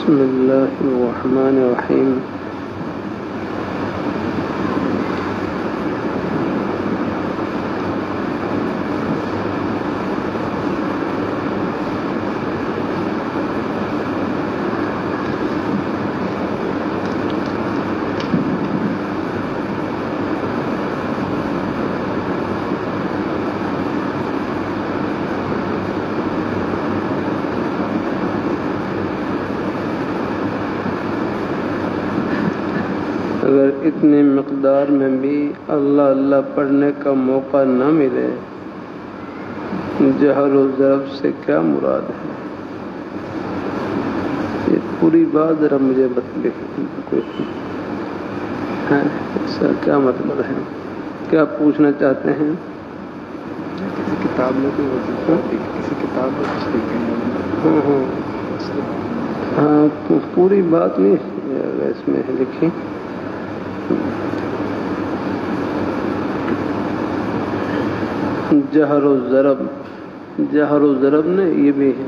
بسم اللہ الرحمن الرحیم. اگر اتنی مقدار میں بھی اللہ اللہ پڑھنے کا موقع نہ ملے، جہر و ضرب سے کیا مراد ہے؟ یہ پوری بات ذرا مجھے بتلائیں. اس کا کیا مطلب ہے؟ کیا پوچھنا چاہتے ہیں؟ کسی کتاب میں کوئی وظیفہ کسی کتاب میں کچھ لکھیں. ہاں پوری بات نہیں اس میں لکھی. جہر و ضرب نے یہ بھی ہے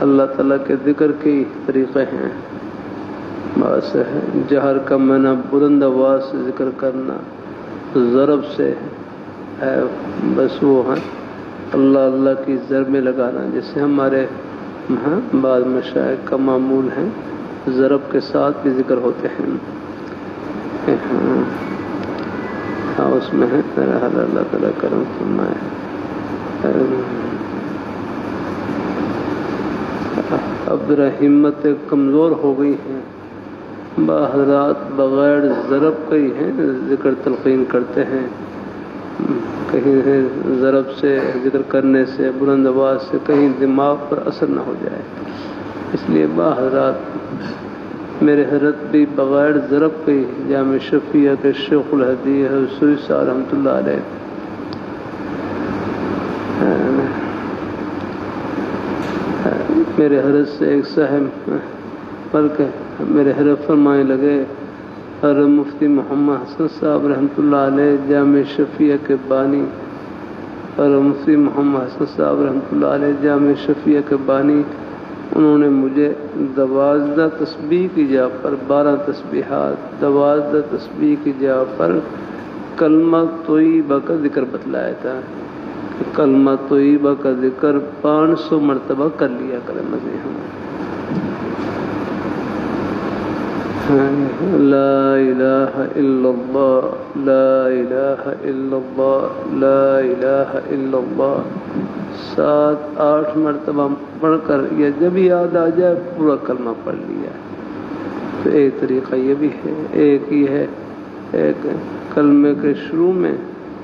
اللہ تعالیٰ کے ذکر کے طریقے ہیں. بس ہے جہر کا معنی بلند آواز سے ذکر کرنا، ضرب سے ہے بس وہ ہے اللہ اللہ کی ضربیں لگانا، جیسے ہمارے بعض مشائخ کا معمول ہے ضرب کے ساتھ بھی ذکر ہوتے ہیں. ہاں اس میں ہے اللہ تعالیٰ کرم فرمائے. اب ہمت کمزور ہو گئی ہے، حضرات بغیر ضرب کے ہی ہیں ذکر تلقین کرتے ہیں. کہیں ضرب سے ذکر کرنے سے بلند آواز سے کہیں دماغ پر اثر نہ ہو جائے، اس لیے حضرات میرے حضرت بھی بغیر ضرب کے جامع شفیع کے شیخ الحدیث سوری صاحب رحمۃ اللہ علیہ میرے حضرت سے ایک صاحب بلکہ میرے حضرت فرمانے لگے، حضرت مفتی محمد حسن صاحب رحمۃ اللہ علیہ جامع شفیع کے بانی، حضرت مفتی محمد حسن صاحب رحمۃ اللہ علیہ جامع شفیع کے بانی، انہوں نے مجھے 12 تسبیح کی جا پر 12 تسبیحات 12 تسبیح کی جا پر کلمہ طیبہ کا ذکر بتلایا تھا. کلمہ طیبہ کا ذکر 500 مرتبہ کر لیا کریں. لا الہ الا اللہ لا الہ الا اللہ لا الہ الا اللہ 7-8 مرتبہ پڑھ کر یا جب یاد آ جائے پورا کلمہ پڑھ لیا. تو ایک طریقہ یہ بھی ہے، ایک یہ ہے ایک کلمے کے شروع میں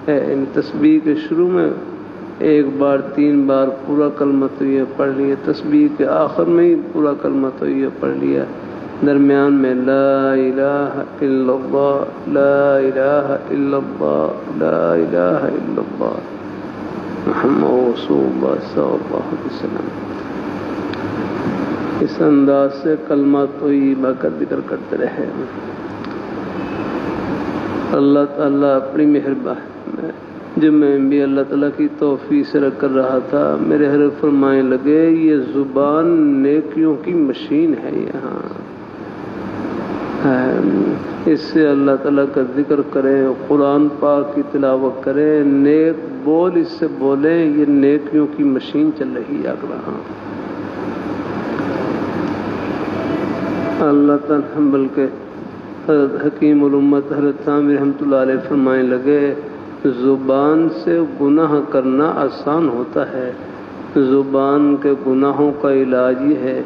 ان تسبیح کے شروع میں 1 بار 3 بار پورا کلمہ طیبہ پڑھ لیا، تسبیح کے آخر میں ہی پورا کلمہ طیبہ پڑھ لیا، درمیان میں لا الہ الا اللہ لا الہ الا اللہ لا الہ الا اللہ محمد رسول اللہ صلی اللہ علیہ وسلم. اس انداز سے کلمہ طیبہ کا ذکر کرتے رہے. اللہ تعالیٰ اپنی مہربانی جب میں بھی اللہ تعالیٰ کی توفیق سے رکھ کر رہا تھا، میرے حضرت فرمانے لگے یہ زبان نیکیوں کی مشین ہے. یہاں اس سے اللہ تعالیٰ کا ذکر کریں، قرآن پاک کی تلاوت کریں، نیک بول اس سے بولیں، یہ نیکیوں کی مشین چل رہی ہے. اللہ تعالیٰ بلکہ حضرت حکیم الامت حضرت ثانوی رحمۃ اللہ علیہ فرمانے لگے زبان سے گناہ کرنا آسان ہوتا ہے، زبان کے گناہوں کا علاج یہ ہے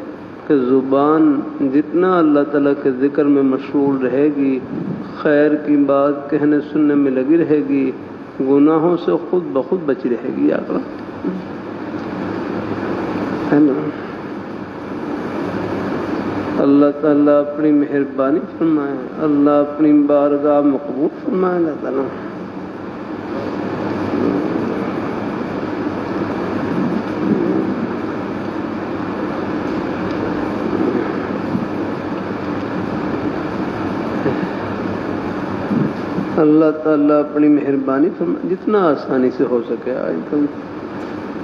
کہ زبان جتنا اللہ تعالیٰ کے ذکر میں مشغول رہے گی، خیر کی بات کہنے سننے میں لگی رہے گی، گناہوں سے خود بخود بچی رہے گی. اللہ تعالیٰ اپنی مہربانی فرمائے، اللہ اپنی بارگاہ مقبول فرمائے. اللہ تعالیٰ اللہ تعالیٰ اپنی مہربانی فرمائے جتنا آسانی سے ہو سکے.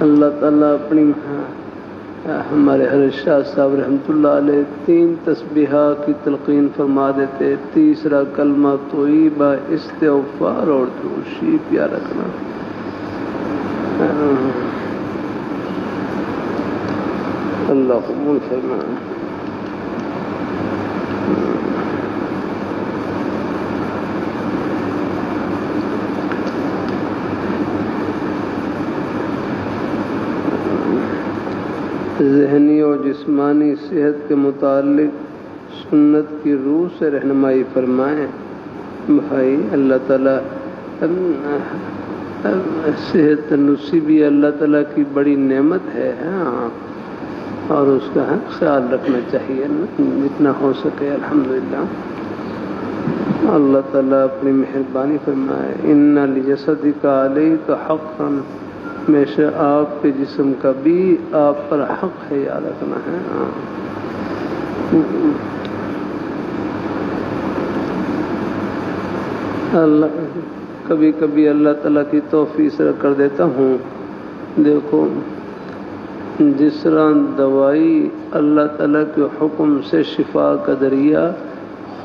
اللہ تعالیٰ اپنی ہمارے حضرت شاہ صاحب رحمۃ اللہ علیہ 3 تسبیحہ کی تلقین فرما دیتے. تیسرا کلمہ طیبہ، استغفار اور درود شریف یاد رکھنا. اللہ قبول فرمائے. ذہنی اور جسمانی صحت کے متعلق سنت کی روح سے رہنمائی فرمائیں. بھائی اللہ تعالیٰ صحت نصیبی اللہ تعالیٰ کی بڑی نعمت ہے، ہاں، اور اس کا خیال رکھنا چاہیے جتنا ہو سکے. الحمدللہ اللہ تعالیٰ اپنی مہربانی فرمائے. ان لجسدک علیک حقا، ہمیشہ آپ کے جسم کا بھی آپ پر حق ہے، یاد رکھنا ہے. اللہ کبھی کبھی اللہ تعالیٰ کی توفیق سے کر دیتا ہوں. دیکھو جس طرح دوائی اللہ تعالیٰ کے حکم سے شفا کا ذریعہ،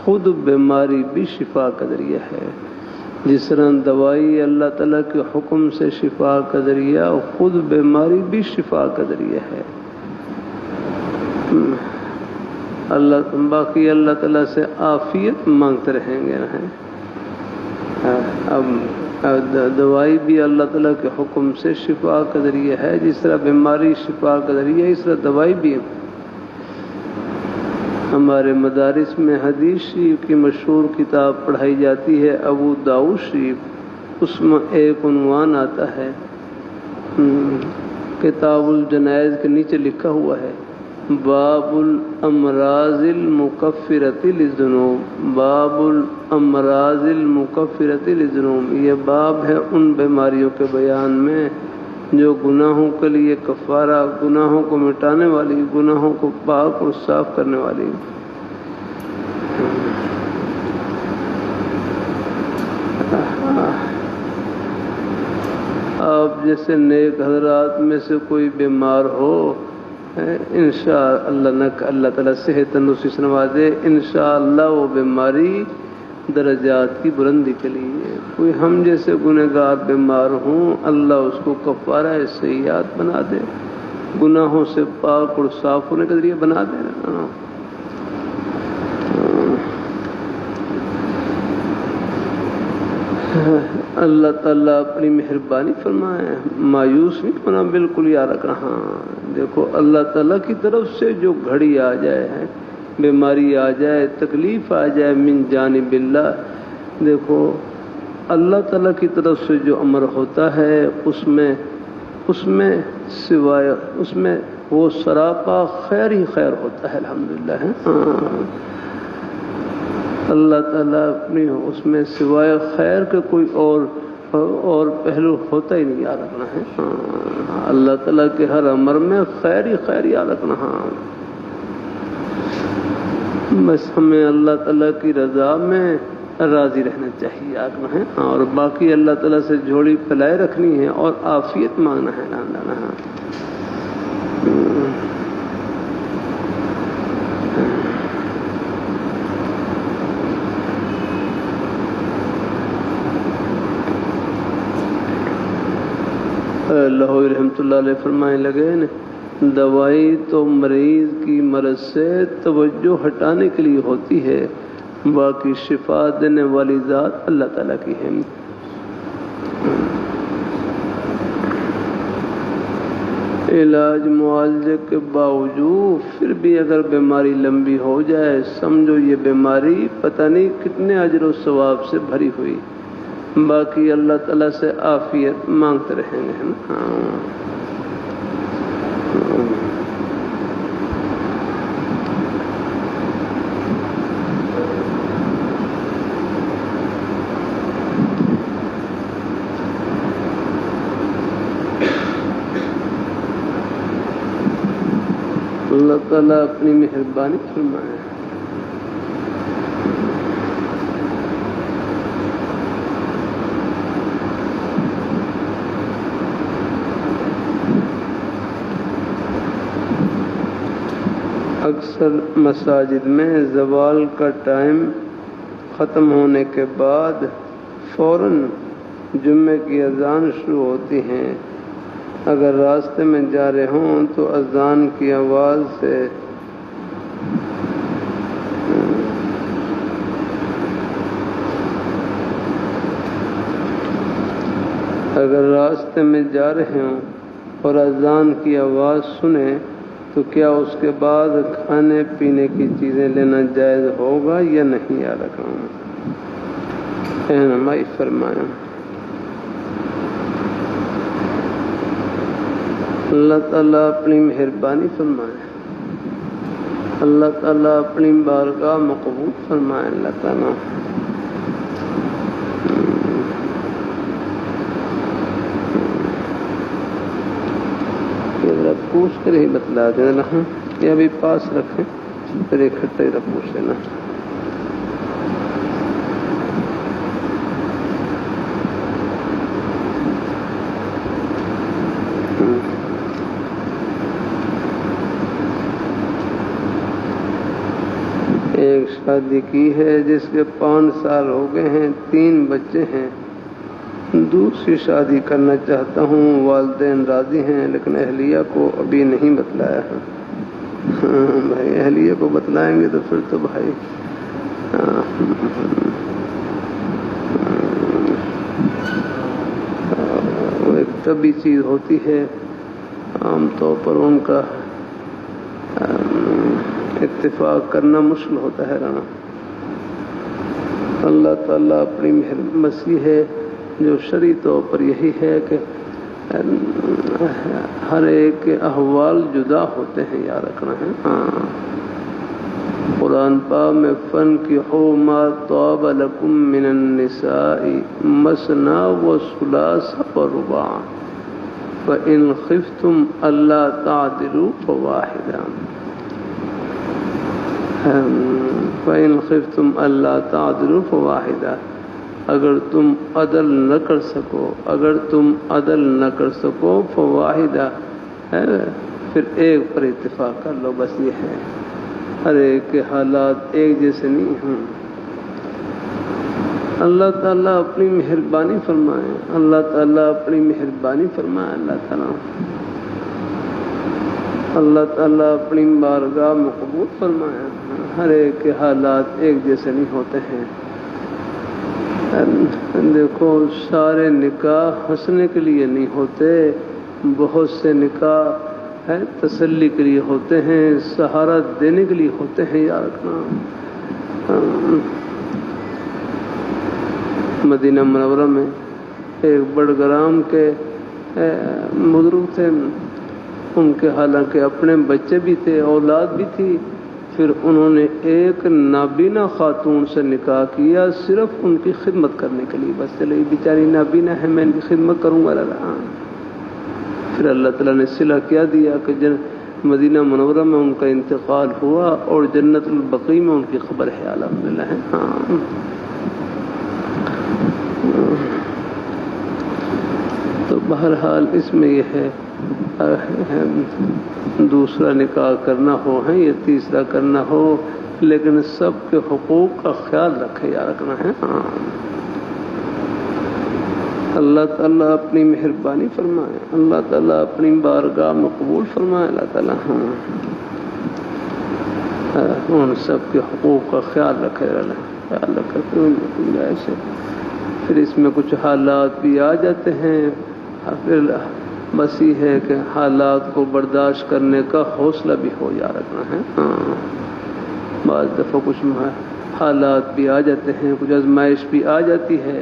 خود بیماری بھی شفا کا ذریعہ ہے. جس طرح دوائی اللہ تعالیٰ کے حکم سے شفا کا ذریعہ، خود بیماری بھی شفا کا ذریعہ ہے. باقی اللہ تعالیٰ سے عافیت مانگتے رہیں گے. اب دوائی بھی اللہ تعالیٰ کے حکم سے شفا کا ذریعہ ہے. جس طرح بیماری شفا کا ذریعہ ہے، اس طرح دوائی بھی ہے. ہمارے مدارس میں حدیث شریف کی مشہور کتاب پڑھائی جاتی ہے، ابو داؤد شریف. اس میں ایک عنوان آتا ہے، کتاب الجنائز کے نیچے لکھا ہوا ہے باب الامراض المکفرۃ للذنوب. باب الامراض المکفرۃ للذنوب، یہ باب ہے ان بیماریوں کے بیان میں جو گناہوں کے لیے کفارہ، گناہوں کو مٹانے والی، گناہوں کو پاک اور صاف کرنے والی. آپ جیسے نیک حضرات میں سے کوئی بیمار ہو، انشاءاللہ اللہ تعالیٰ صحت تندرستی نوازے، انشاءاللہ وہ بیماری درجات کی بلندی کے لیے. کوئی ہم جیسے گنہگار بیمار ہوں، اللہ اس کو کفارہ سیئات بنا دے، گناہوں سے پاک اور صاف ہونے کا ذریعہ بنا دے. اللہ تعالیٰ اپنی مہربانی فرمائے. مایوس نہیں ہونا بالکل، یاد رکھنا. دیکھو اللہ تعالیٰ کی طرف سے جو گھڑی آ جائے، بیماری آ جائے، تکلیف آ جائے من جانب اللہ، دیکھو اللہ تعالیٰ کی طرف سے جو امر ہوتا ہے اس میں سوائے اس میں وہ سراپا خیر ہی خیر ہوتا ہے. الحمدللہ اللہ تعالیٰ اپنی اس میں سوائے خیر کے کوئی اور پہلو ہوتا ہی نہیں، یاد رکھنا ہے. اللہ تعالیٰ کے ہر امر میں خیر ہی خیر، یاد رکھنا. بس ہمیں اللہ تعالیٰ کی رضا میں راضی رہنا چاہیے، یاد رکھنا ہے. اور باقی اللہ تعالیٰ سے جھولی پھیلائے رکھنی ہے اور عافیت مانگنا ہے. لاہوری رحمۃ اللہ علیہ فرمائے لگے دوائی تو مریض کی مرض سے توجہ ہٹانے کے لیے ہوتی ہے، باقی شفا دینے والی ذات اللہ تعالیٰ کی ہے. علاج معالجے کے باوجود پھر بھی اگر بیماری لمبی ہو جائے، سمجھو یہ بیماری پتہ نہیں کتنے اجر و ثواب سے بھری ہوئی. باقی اللہ تعالیٰ سے عافیت مانگتے رہیں گے. اللہ تعالیٰ اپنی مہربانی فرمائے. اکثر مساجد میں زوال کا ٹائم ختم ہونے کے بعد فوراً جمعے کی اذان شروع ہوتی ہیں. اگر راستے میں جا رہے ہوں تو اذان کی آواز سے اور اذان کی آواز سنیں تو کیا اس کے بعد کھانے پینے کی چیزیں لینا جائز ہوگا یا نہیں؟ یا رکھوں رہنمائی فرمائیں. اللہ تعالیٰ اپنی مہربانی فرمائے. اللہ تعالیٰ اپنی بارگاہ مقبول فرمائے. اللہ تعالیٰ پوچھ کر ہی بتلا دینا. یہ ابھی پاس رکھیں پھر اکٹھے ہی پوچھ لینا. ایک شادی کی ہے جس کے 5 سال ہو گئے ہیں، 3 بچے ہیں. دوسری شادی کرنا چاہتا ہوں. والدین راضی ہیں لیکن اہلیہ کو ابھی نہیں بتلایا ہے. بھائی اہلیہ کو بتلائیں گے تو پھر تو بھائی وہ ایک طبی چیز ہوتی ہے. عام طور پر ان کا اتفاق کرنا مشکل ہوتا ہے. اللہ تعالیٰ اپنی مسیح ہے جو شرعی طور پر یہی ہے کہ ہر ایک کے احوال جدا ہوتے ہیں. یاد رکھنا ہے. قرآن پاک میں فَانْكِحُوا مَا طَابَ لَكُم مِّنَ النِّسَاءِ مَثْنَىٰ وَثُلَاثَ وَرُبَاعَ فَإِنْ خِفْتُمْ أَلَّا تَعْدِلُوا فَوَاحِدَةً فَإِنْ خِفْتُمْ أَلَّا تَعْدِلُوا فَوَاحِدَةً. اگر تم عدل نہ کر سکو فواحدہ پھر ایک پر اتفاق کر لو. بس یہ ہے. ہر ایک کے حالات ایک جیسے نہیں ہیں. اللہ تعالیٰ اپنی مہربانی فرمائے. اللہ تعالیٰ اپنی مہربانی فرمائے. اللہ تعالیٰ اپنی بارگاہ مقبول فرمائے. ہر ایک کے حالات ایک جیسے نہیں ہوتے ہیں. دیکھو سارے نکاح ہنسنے کے لیے نہیں ہوتے. بہت سے نکاح تسلی کے لیے ہوتے ہیں، سہارا دینے کے لیے ہوتے ہیں. یاد رکھنا. مدینہ منورہ میں ایک بڑگرام کے بزرگ تھے. ان کے حالانکہ اپنے بچے بھی تھے، اولاد بھی تھی. پھر انہوں نے ایک نابینا خاتون سے نکاح کیا صرف ان کی خدمت کرنے کے لیے. بس چلے بیچاری نابینا ہے، میں ان کی خدمت کروں گا. پھر اللہ تعالیٰ نے صلح کیا دیا کہ مدینہ منورہ میں ان کا انتقال ہوا اور جنت البقیع میں ان کی خبر ہے. الحمدللہ ہے. تو بہرحال اس میں یہ ہے دوسرا نکاح کرنا ہو ہے یا تیسرا کرنا ہو، لیکن سب کے حقوق کا خیال رکھے. یا رکھنا ہے. اللہ تعالیٰ اپنی مہربانی فرمائے. اللہ تعالیٰ اپنی بارگاہ مقبول فرمائے. اللہ تعالیٰ ان سب کے حقوق کا خیال رکھے. ایسے پھر اس میں کچھ حالات بھی آ جاتے ہیں. پھر بس یہ ہے کہ حالات کو برداشت کرنے کا حوصلہ بھی ہو. جا رکھنا ہے. بعض دفعہ کچھ حالات بھی آ جاتے ہیں، کچھ آزمائش بھی آ جاتی ہے.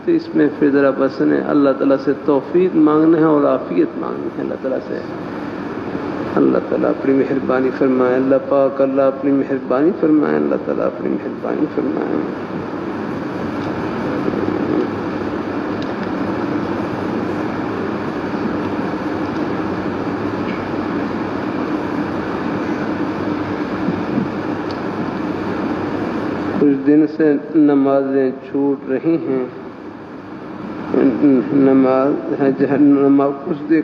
تو اس میں پھر ذرا بس نے اللہ تعالیٰ سے توفیق مانگنا ہے اور عافیت مانگنی ہے. اللہ تعالیٰ سے اللہ تعالیٰ اپنی مہربانی فرمائے. اللہ پاک اللہ اپنی مہربانی فرمائے. اللہ تعالیٰ اپنی مہربانی فرمائے. کچھ دن سے نمازیں چھوٹ رہی ہیں.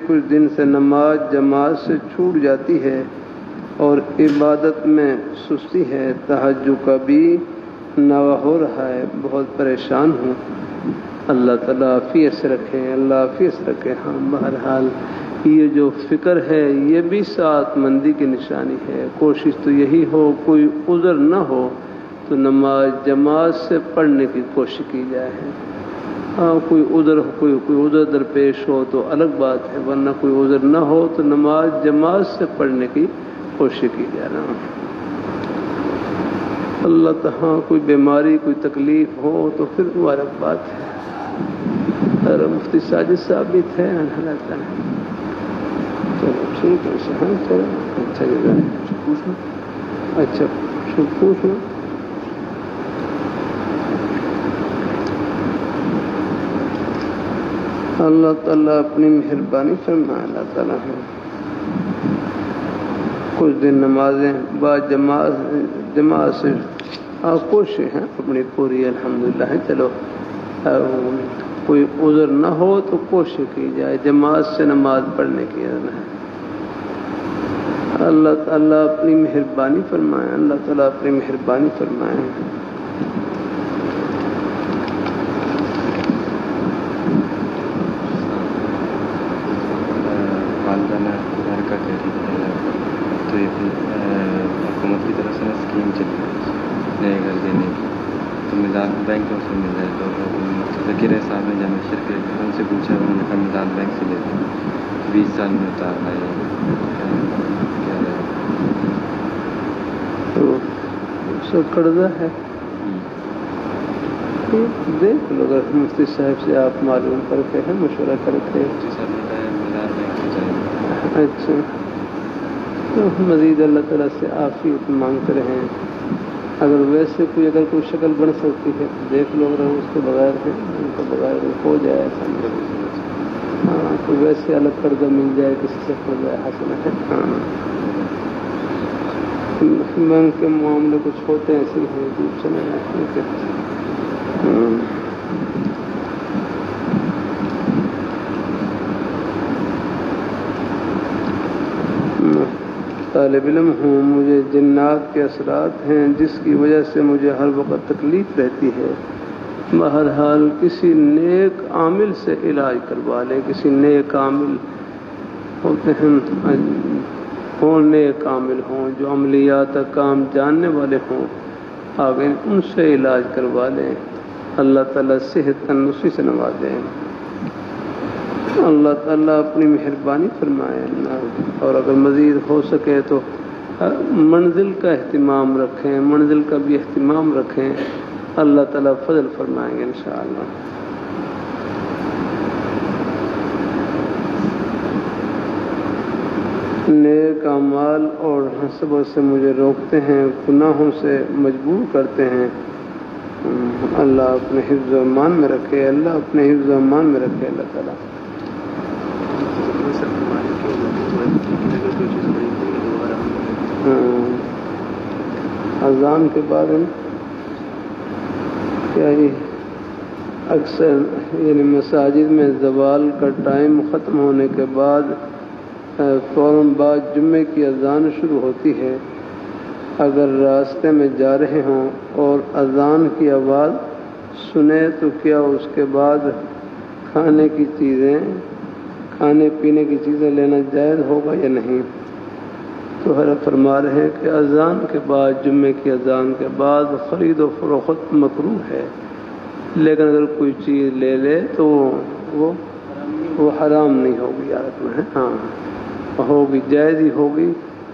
کچھ دن سے نماز جماعت سے چھوٹ جاتی ہے اور عبادت میں سستی ہے، تہجد کا بھی نوا ہو رہا ہے، بہت پریشان ہوں۔ اللہ تعالیٰ عافیت سے رکھے، اللہ عافیت سے رکھے۔ ہاں بہرحال یہ جو فکر ہے یہ بھی سعادت مندی کی نشانی ہے۔ کوشش تو یہی ہو کوئی عذر نہ ہو تو نماز جماعت سے پڑھنے کی کوشش کی جائے۔ ہاں کوئی عذر درپیش ہو تو الگ بات ہے، ورنہ کوئی عذر نہ ہو تو نماز جماعت سے پڑھنے کی کوشش کی جائے نا۔ اللہ تعالیٰ کوئی بیماری کوئی تکلیف ہو تو پھر وہ الگ بات ہے۔ اور مفتی ساجد صاحب بھی تھے اللہ تعالیٰ۔ چلو ٹھیک ہے، ہاں چلو اچھا پوچھنا، اچھا پوچھنا۔ اللہ تعالیٰ اپنی مہربانی فرمائے۔ اللہ تعالیٰ کچھ دن نمازیں بعد جماعت سے کوشش ہیں اپنی پوری الحمدللہ ہے۔ چلو کوئی عذر نہ ہو تو کوشش کی جائے جماعت سے نماز پڑھنے کی۔ اللہ تعالیٰ اپنی مہربانی فرمائے، اللہ تعالیٰ اپنی مہربانی فرمائے۔ والدہ نے گھر کا کہہ رہی ہے تو یہ حکومت کی طرف سے اسکیم چلی نئے گھر دینے کی، تو میزان بینکوں سے مل رہے تو ذکیر صاحب نے جامع شریف کے ان سے پوچھا، انہوں نے کہا میزان بینک سے لیتے ہیں 20 سال میں اتارنا ہے، کیا رہے تو اس کا قرضہ ہے، دیکھ لو اگر مفتی صاحب سے آپ معلوم کرتے ہیں مشورہ کرتے ہیں۔ مفتی صاحب نے کہا میزان بینک سے چاہیے۔ اچھا تو مزید اللہ تعالیٰ سے عافیت مانگتے رہیں۔ اگر ویسے اگر کوئی شکل بن سکتی ہے دیکھ لو، اگر اس کے بغیر ہے ان کے بغیر ہو جائے ایسا نہیں۔ ہاں کوئی ویسے الگ قرضہ مل جائے کسی سے قرضہ حاصل ہے۔ ہاں بینک کے معاملے کچھ ہوتے ہیں ایسے ہیں عجیب سے نہیں۔ طالب علم ہوں، مجھے جنات کے اثرات ہیں جس کی وجہ سے مجھے ہر وقت تکلیف رہتی ہے۔ بہرحال کسی نیک عامل سے علاج کروا لے، کسی نیک عامل ہوتے ہیں نیک عامل ہوں جو عملیات کا کام جاننے والے ہوں، آگے ان سے علاج کروا لیں، اللہ تعالیٰ صحت تندرستی سے نوازیں۔ اللہ تعالیٰ اپنی مہربانی فرمائے، اور اگر مزید ہو سکے تو منزل کا اہتمام رکھیں، منزل کا بھی اہتمام رکھیں، اللہ تعالیٰ فضل فرمائیں گے انشاءاللہ۔ نیک اعمال اور حسبوں سے مجھے روکتے ہیں، گناہوں سے مجبور کرتے ہیں، اللہ اپنے حفظ و امان میں رکھے، اللہ اپنے حفظ و امان میں رکھے اللہ تعالیٰ۔ اذان کے بعد کیا یہ اکثر یعنی مساجد میں زوال کا ٹائم ختم ہونے کے بعد فوراً بعد جمعے کی اذان شروع ہوتی ہے، اگر راستے میں جا رہے ہوں اور اذان کی آواز سنیں تو کیا اس کے بعد کھانے پینے کی چیزیں لینا جائز ہوگا یا نہیں؟ تو حضرت فرما رہے ہیں کہ اذان کے بعد جمعے کی اذان کے بعد خرید و فروخت مکروہ ہے، لیکن اگر کوئی چیز لے لے تو وہ حرام نہیں ہوگی، یاد میں ہے۔ ہاں ہوگی، جائز ہی ہوگی،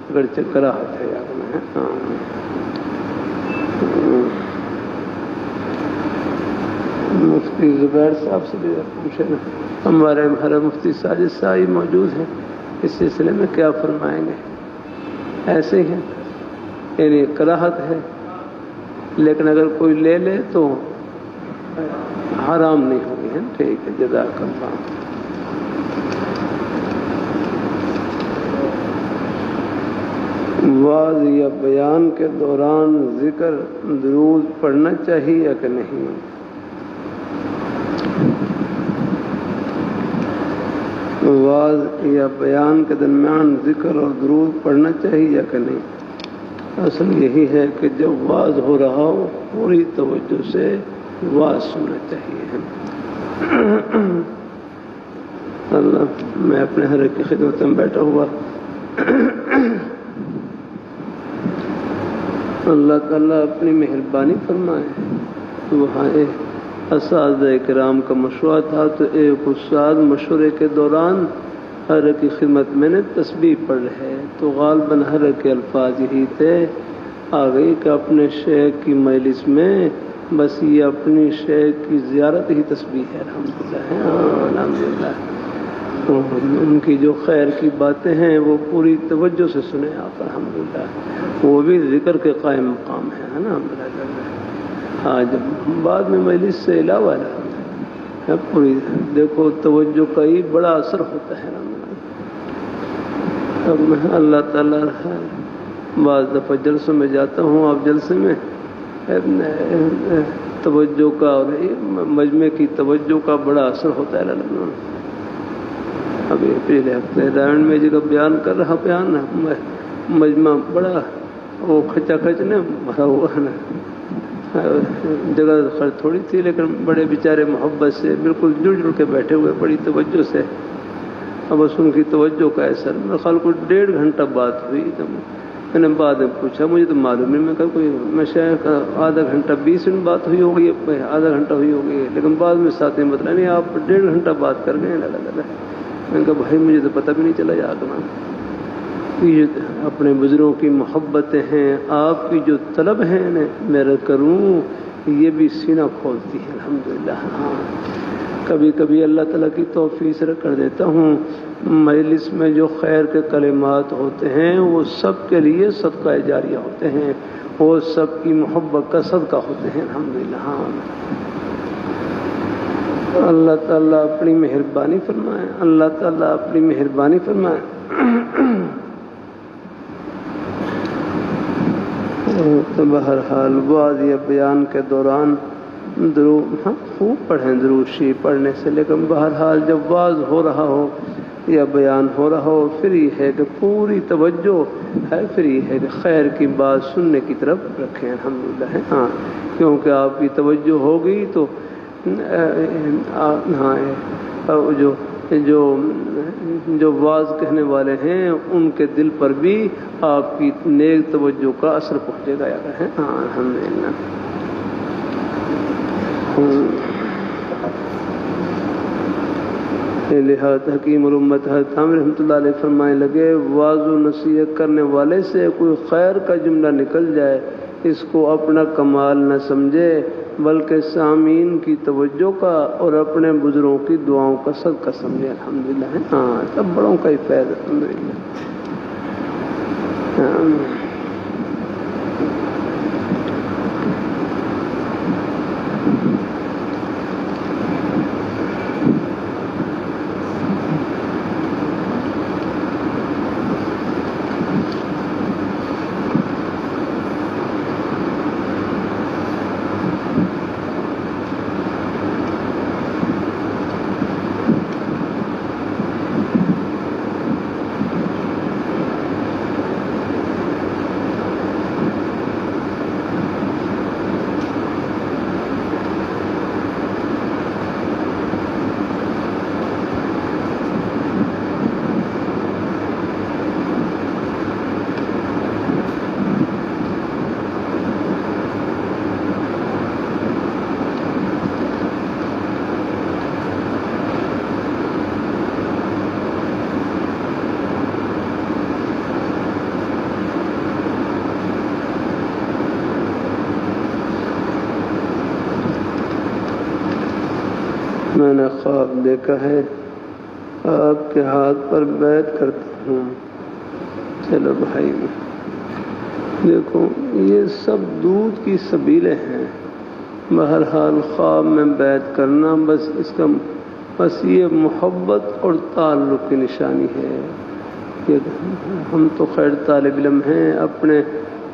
اگرچہ کراہت ہے، یاد میں ہے۔ ہاں مفتی زبیر صاحب سے بھی پوچھے نا، ہمارے مفتی ساجد صاحب موجود ہیں، اس سلسلے میں کیا فرمائیں گے؟ ایسے ہی ہیں، یعنی کراہت ہے، لیکن اگر کوئی لے لے تو حرام نہیں ہوگی ہے۔ ٹھیک ہے، جزاک اللہ۔ واعظ یا بیان کے دوران ذکر درود پڑھنا چاہیے یا کہ نہیں؟ واز یا بیان کے درمیان ذکر اور درود پڑھنا چاہیے یا کہ نہیں؟ اصل یہی ہے کہ جب واز ہو رہا ہو پوری توجہ سے واز سننا چاہیے۔ اللہ، میں اپنے ہر ایک کی خدمت میں بیٹھا ہوا، اللہ تعالیٰ اپنی مہربانی فرمائے۔ وہاں اساتذہ کرام کا مشورہ تھا تو ایک استاد مشورے کے دوران ہر ایک کی خدمت میں نے تسبیح پڑھ ہے تو غالباً ہر ایک کے الفاظ یہی تھے، آ گئی کہ اپنے شیخ کی مجلس میں بس یہ اپنی شیخ کی زیارت ہی تسبیح ہے۔ الحمدللہ، الحمدللہ، ان کی جو خیر کی باتیں ہیں وہ پوری توجہ سے سنیں آپ، الحمدللہ، وہ بھی ذکر کے قائم مقام ہے نا۔ ہاں، جب بعد میں مجلس سے علاوہ ہے پوری دیکھو توجہ کا ہی بڑا اثر ہوتا ہے۔ اب میں اللہ تعالیٰ بعض دفعہ جلسوں میں جاتا ہوں، آپ جلسے میں توجہ کا اور مجمع کی توجہ کا بڑا اثر ہوتا ہے۔ ابھی پچھلے ہفتے رائن میں جگہ بیان کر رہا، بیان مجمع بڑا وہ کھچا کھچ نے بھرا ہوا ہے نا، جگہ خرچ تھوڑی تھی لیکن بڑے بیچارے محبت سے بالکل جڑ جڑ کے بیٹھے ہوئے بڑی توجہ سے۔ اب بس ان کی توجہ کا اثر میرے خیال کو 1.5 گھنٹہ بات ہوئی تو میں نے بعد میں پوچھا، مجھے تو معلوم نہیں، میں کہا کوئی میں شاید آدھا گھنٹہ 20 منٹ بات ہوئی ہوگی، آدھا گھنٹہ ہوئی ہوگی، لیکن بعد میں ساتھی بتایا نہیں آپ 1.5 گھنٹہ بات کر گئے۔ میں نے کہا بھائی مجھے تو پتہ بھی نہیں چلا یار، یہ اپنے بزرگوں کی محبتیں ہیں، آپ کی جو طلب ہے نا میرا کروں، یہ بھی سینہ کھولتی ہے الحمدللہ۔ ہاں، کبھی کبھی اللہ تعالیٰ کی توفیق سے کر دیتا ہوں، مجلس میں جو خیر کے کلمات ہوتے ہیں وہ سب کے لیے صدقہ جاریہ ہوتے ہیں، وہ سب کی محبت کا صدقہ ہوتے ہیں الحمدللہ۔ ہاں، اللہ تعالیٰ اپنی مہربانی فرمائے، اللہ تعالیٰ اپنی مہربانی فرمائے۔ تو بہرحال واز یا بیان کے دوران درود ہاں خوب پڑھیں، درود شریف پڑھنے سے، لیکن بہرحال جب واز ہو رہا ہو یا بیان ہو رہا ہو پھر یہ ہے کہ پوری توجہ ہے، پھر یہ ہے کہ خیر کی بات سننے کی طرف رکھیں الحمدللہ۔ ہاں، کیونکہ آپ کی توجہ ہوگی تو ہاں جو واز کہنے والے ہیں ان کے دل پر بھی آپ کی نیک توجہ کا اثر پہنچے گا۔ ہاں الحمدللہ۔ لہٰذا حکیم اور امت حضرت عامر رحمۃ اللہ علیہ فرمانے لگے، واز و نصیحت کرنے والے سے کوئی خیر کا جملہ نکل جائے اس کو اپنا کمال نہ سمجھے بلکہ سامعین کی توجہ کا اور اپنے بزرگوں کی دعاؤں کا صدقہ سمجھے الحمدللہ۔ ہاں، سب بڑوں کا ہی فیض الحمدللہ۔ میں نے خواب دیکھا ہے، آپ کے ہاتھ پر بیعت کرتا ہوں۔ چلو بھائی دیکھو یہ سب دودھ کی سبیلیں ہیں، بہرحال خواب میں بیعت کرنا بس یہ محبت اور تعلق کی نشانی ہے کہ ہم تو خیر طالب علم ہیں، اپنے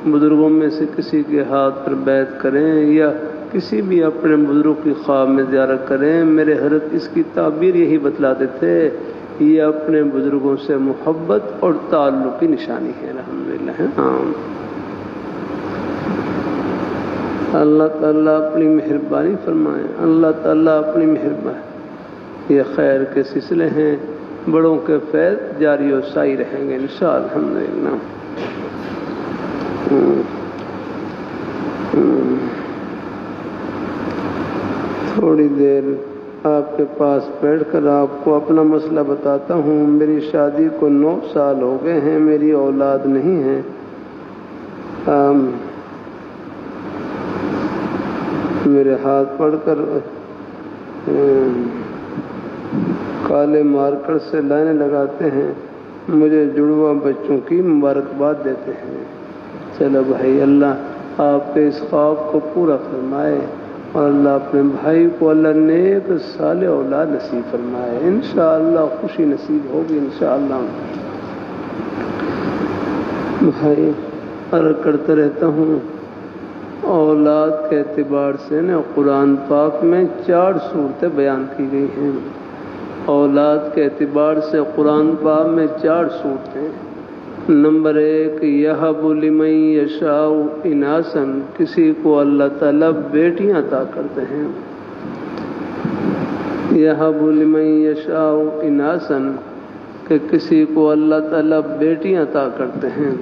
بزرگوں میں سے کسی کے ہاتھ پر بیعت کریں یا کسی بھی اپنے بزرگ کی خواب میں زیارت کریں۔ میرے حضرت اس کی تعبیر یہی بتلاتے تھے یہ اپنے بزرگوں سے محبت اور تعلق کی نشانی ہے الحمدللہ. ہاں اللہ تعالیٰ اپنی مہربانی فرمائے. اللہ تعالیٰ اپنی مہربانی. یہ خیر کے سلسلے ہیں، بڑوں کے فیض جاری و ساری رہیں گے انشاءاللہ الحمدللہ. تھوڑی دیر آپ کے پاس بیٹھ کر آپ کو اپنا مسئلہ بتاتا ہوں. میری شادی کو 9 سال ہو گئے ہیں، میری اولاد نہیں ہے. میرے ہاتھ پڑھ کر کالے مارکر سے لائنیں لگاتے ہیں، مجھے جڑواں بچوں کی مبارکباد دیتے ہیں. چلو بھائی، اللہ آپ کے اس خواب کو پورا فرمائے اور اللہ اپنے بھائی کو اللہ نیک صالح اولاد نصیب فرمائے. انشاءاللہ خوشی نصیب ہوگی انشاءاللہ. بھائی عرض کرتا رہتا ہوں، اولاد کے اعتبار سے نا قرآن پاک میں 4 صورتیں بیان کی گئی ہیں. اولاد کے اعتبار سے قرآن پاک میں 4 صورتیں. نمبر 1، یہب لمن یشاء اناثا، کسی کو اللہ تعالیٰ بیٹیاں عطا کرتے ہیں. یہب لمن یشاء اناثا، کہ کسی کو اللہ تعالیٰ بیٹیاں عطا کرتے ہیں.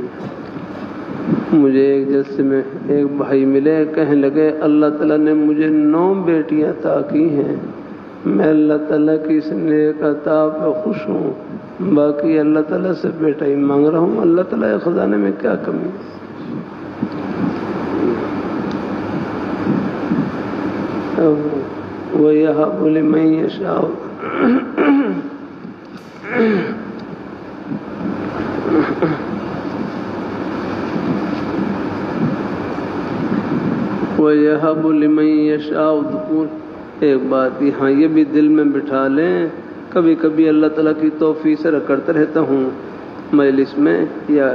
مجھے ایک جلسے میں ایک بھائی ملے، کہنے لگے اللہ تعالیٰ نے مجھے 9 بیٹیاں عطا کی ہیں. میں اللہ تعالیٰ کی اس نیک عطا پہ خوش ہوں، باقی اللہ تعالیٰ سے بیٹا ہی مانگ رہا ہوں. اللہ تعالیٰ کے خزانے میں کیا کمی ہے؟ وَيَهَبُ لِمَن يَشَاءُ وَيَهَبُ لِمَن يَشَاءُ الذُّكُورَ. ایک بات یہاں یہ بھی دل میں بٹھا لیں، کبھی کبھی اللہ تعالیٰ کی توفیق سے کرتا رہتا ہوں مجلس میں یا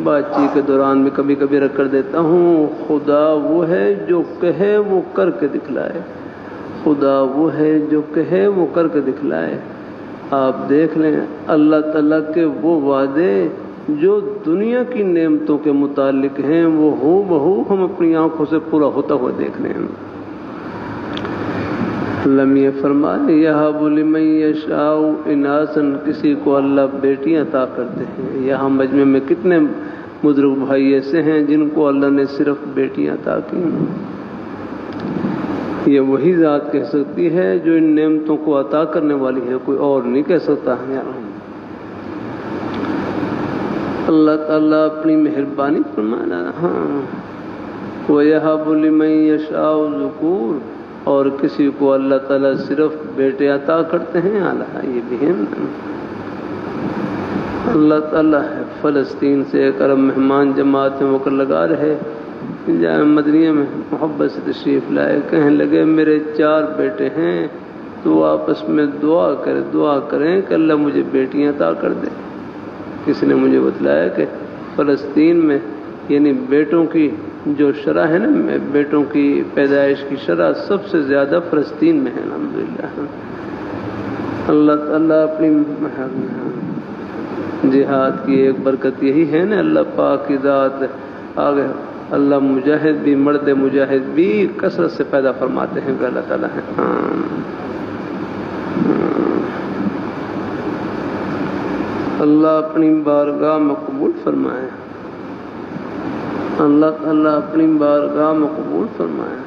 بات چیت کے دوران بھی کبھی کبھی رکھ کر دیتا ہوں. خدا وہ ہے جو کہے وہ کر کے دکھلائے. خدا وہ ہے جو کہے وہ کر کے دکھلائے. آپ دیکھ لیں اللہ تعالیٰ کے وہ وعدے جو دنیا کی نعمتوں کے متعلق ہیں، وہ ہو بہو ہم اپنی آنکھوں سے پورا ہوتا ہوا دیکھ رہے ہیں. لمحے فرمائے یہب لمن یشاء اناثا، کسی کو اللہ بیٹیاں عطا کرتے ہیں. یہاں مجمع میں کتنے بزرگ بھائی ایسے ہیں جن کو اللہ نے صرف بیٹیاں عطا کی. یہ وہی ذات کہہ سکتی ہے جو ان نعمتوں کو عطا کرنے والی ہے، کوئی اور نہیں کہہ سکتا ہے. اللہ تعالیٰ اپنی مہربانی فرمانا. ہاں وَيَهَبُ لِمَن يَشَاءُ الذُّكُورَ، اور کسی کو اللہ تعالیٰ صرف بیٹے عطا کرتے ہیں. یہ بھی ہے. اللہ تعالیٰ ہے فلسطین سے ایک عرب مہمان جماعت میں ہو کر لگا رہے، جامعہ مدنیہ میں محبت سے تشریف لائے. کہنے لگے میرے 4 بیٹے ہیں، تو آپس میں دعا کریں کہ اللہ مجھے بیٹیاں عطا کر دے. کسی نے مجھے بتلایا کہ فلسطین میں یعنی بیٹوں کی جو شرح ہے نا، بیٹوں کی پیدائش کی شرح سب سے زیادہ فلسطین میں ہے الحمدللہ. اللہ تعالیٰ اپنی جہاد کی ایک برکت یہی ہے نا، اللہ پاک کی ذات آگے اللہ مجاہد بھی مرد مجاہد بھی کثرت سے پیدا فرماتے ہیں. اللہ تعالیٰ ہے. اللہ اپنی بارگاہ میں قبول فرمائے. اللہ تعالیٰ اپنی بارگاہ میں قبول فرمائے.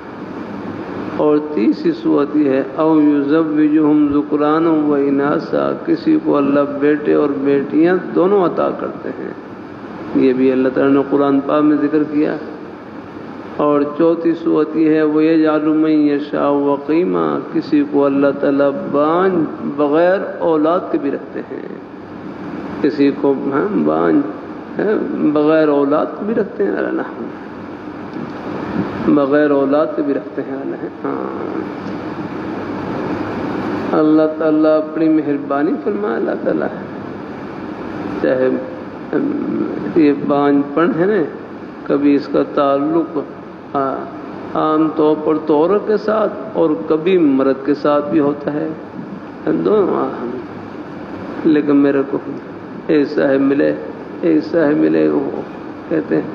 اور تیسری صورت یہ ہے او یزوجہم ذکرانا و اناثا، کسی کو اللہ بیٹے اور بیٹیاں دونوں عطا کرتے ہیں. یہ بھی اللہ تعالیٰ نے قرآن پاک میں ذکر کیا. اور چوتھی صورت یہ ہے وَيَجْعَلُ مَن يَشَاءُ عَقِيمًا، کسی کو اللہ تعالیٰ بانجھ بغیر اولاد کے بھی رکھتے ہیں. کسی کو بانجھ بغیر اولاد کے بھی رکھتے ہیں. اللہ بغیر اولاد کے بھی رکھتے ہیں. اللہ تعالیٰ اپنی مہربانی فرمائے. اللہ تعالیٰ چاہے یہ بانجھ پن ہے نا، کبھی اس کا تعلق عام طور پر تو عورت کے ساتھ اور کبھی مرد کے ساتھ بھی ہوتا ہے. دونوں لیکن میرے کو ایک صاحب ملے وہ کہتے ہیں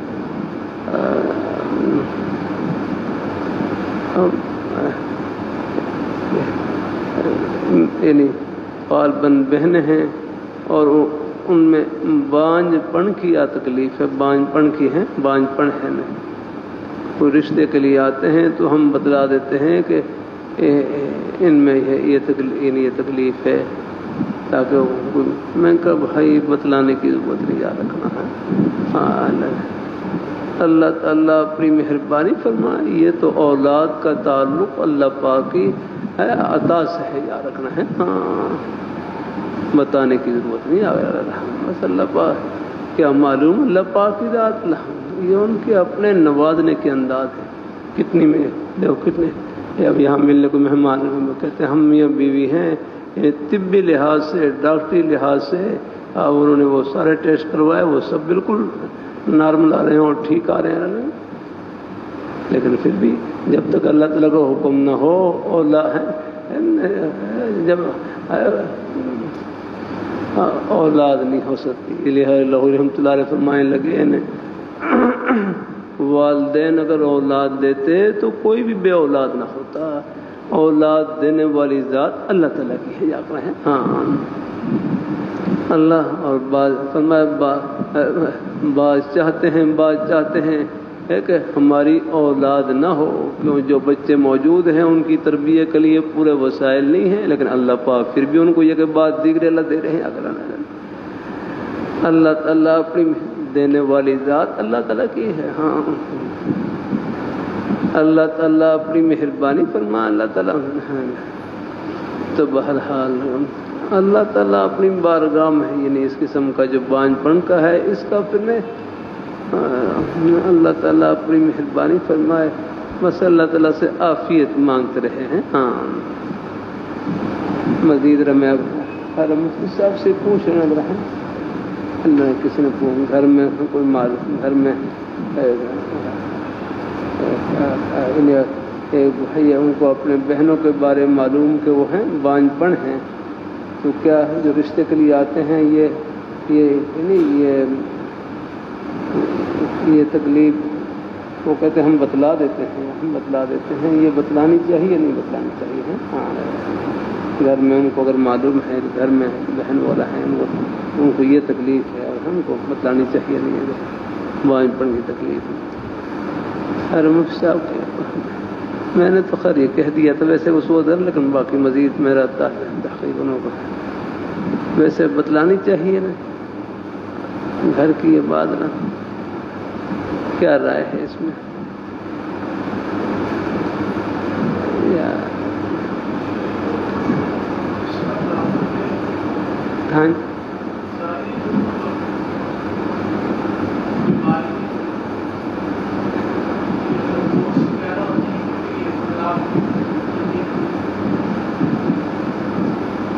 یعنی پال بند بہنیں ہیں اور ان میں بانجھ پن کی یا تکلیف ہے، بانجھ پن کی ہے، بانجھ پن ہے نہیں، کوئی رشتے کے لیے آتے ہیں تو ہم بتلا دیتے ہیں کہ ان میں یہ تکلیف ہے، تاکہ میں کہا بھائی بتلانے کی ضرورت نہیں، یاد رکھنا ہے۔ ہاں اللہ تعالیٰ اپنی مہربانی فرمائے، یہ تو اولاد کا تعلق اللہ پاک کی عطا سے ہے، یاد رکھنا ہے۔ ہاں بتانے کی ضرورت نہیں، بس اللہ پاک کیا معلوم، اللہ پاک کی ذات، یہ ان کے اپنے نوازنے کے انداز ہے۔ کتنی میں دیکھو کتنے اب یہاں ملنے کو مہمان کہتے ہیں ہم میاں بیوی ہیں، طبی لحاظ سے، ڈاکٹری لحاظ سے اب انہوں نے وہ سارے ٹیسٹ کروائے، وہ سب بالکل نارمل آ رہے ہیں اور ٹھیک آ رہے ہیں، لیکن پھر بھی جب تک اللہ تعالیٰ کا حکم نہ ہو اور جب اولاد نہیں ہو سکتی، اللہ رحمۃ اللہ علیہ فرمائے لگے والدین اگر اولاد دیتے تو کوئی بھی بے اولاد نہ ہوتا، اولاد دینے والی ذات اللہ تعالیٰ کی ہے، یاد رہے۔ ہاں اللہ اور بعض چاہتے ہیں کہ ہماری اولاد نہ ہو، کیوں جو بچے موجود ہیں ان کی تربیت کے لیے پورے وسائل نہیں ہیں، لیکن اللہ پاک پھر بھی ان کو یہ کہ بات دیگر اللہ دے رہے ہیں۔ اگر اللہ تعالیٰ اپنی دینے والی ذات اللہ تعالیٰ کی ہے۔ ہاں اللہ تعالیٰ اپنی مہربانی فرما، اللہ تعالیٰ تو بہرحال اللہ تعالیٰ اپنی بارگاہ میں، یعنی اس قسم کا جو بانجھ پن کا ہے اس کا پھر اللہ تعالیٰ اپنی مہربانی فرمائے، بس اللہ تعالیٰ سے عافیت مانگتے رہے ہیں۔ ہاں مزید میں اب ہر مفتی صاحب سے پوچھنا لگ رہا ہے، اللہ کسی نے گھر میں کوئی گھر میں ایک بھائی ان کو اپنے بہنوں کے بارے میں معلوم کہ وہ ہیں بانجھ پن ہیں، تو کیا جو رشتے کے لیے آتے ہیں یہ تکلیف وہ کہتے ہیں ہم بتلا دیتے ہیں، یہ بتلانی چاہیے نہیں بتلانی چاہیے؟ ہاں گھر میں ان کو اگر معلوم ہے گھر میں بہن والا ہے ان کو یہ تکلیف ہے اور ہم کو بتلانی چاہیے نہیں ہے بانجھ پن کی تکلیف۔ ہر مفتی صاحب میں نے تو خیر یہ کہہ دیا تھا ویسے اس وقت، لیکن باقی مزید میرا تحقیق انہوں کو ویسے بتلانی چاہیے نا گھر کی یہ بات نا، کیا رائے ہے اس میں؟ ہاں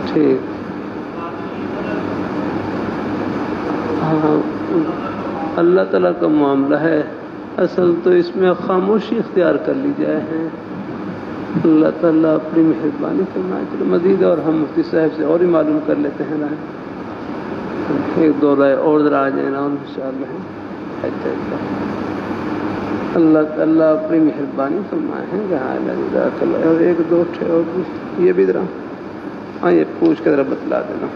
ٹھیک، ہاں اللہ تعالیٰ کا معاملہ ہے، اصل تو اس میں خاموشی اختیار کر لی جائے ہیں، اللہ تعالیٰ اپنی مہربانی فرمائے۔ چلو مزید اور ہم مفتی صاحب سے اور ہی معلوم کر لیتے ہیں نا، ایک دو رائے اور ذرا آ جائیں نا انشاءاللہ۔ اچھا اللہ تعالیٰ اپنی مہربانی فرمائے ہیں کہ ہاں اور ایک دو اور یہ بھی ذرا ہاں یہ پوچھ کے ذرا بتلا دینا۔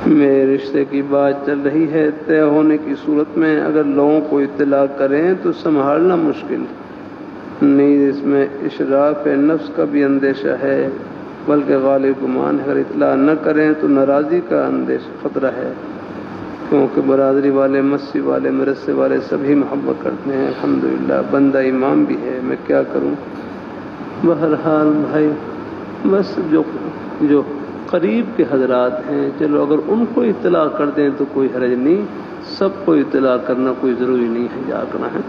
میرے رشتے کی بات چل رہی ہے، طے ہونے کی صورت میں اگر لوگوں کو اطلاع کریں تو سنبھالنا مشکل، نیز اس میں اشراف نفس کا بھی اندیشہ ہے، بلکہ غالب گمان ہے اگر اطلاع نہ کریں تو ناراضی کا خطرہ ہے، کیونکہ برادری والے، مسجد والے، مدرسے والے سبھی محبت کرتے ہیں الحمدللہ۔ بندہ امام بھی ہے، میں کیا کروں۔ بہرحال بھائی بس جو قریب کے حضرات ہیں، چلو اگر ان کو اطلاع کر دیں تو کوئی حرج نہیں، سب کو اطلاع کرنا کوئی ضروری نہیں ہے، جا کرنا ہے۔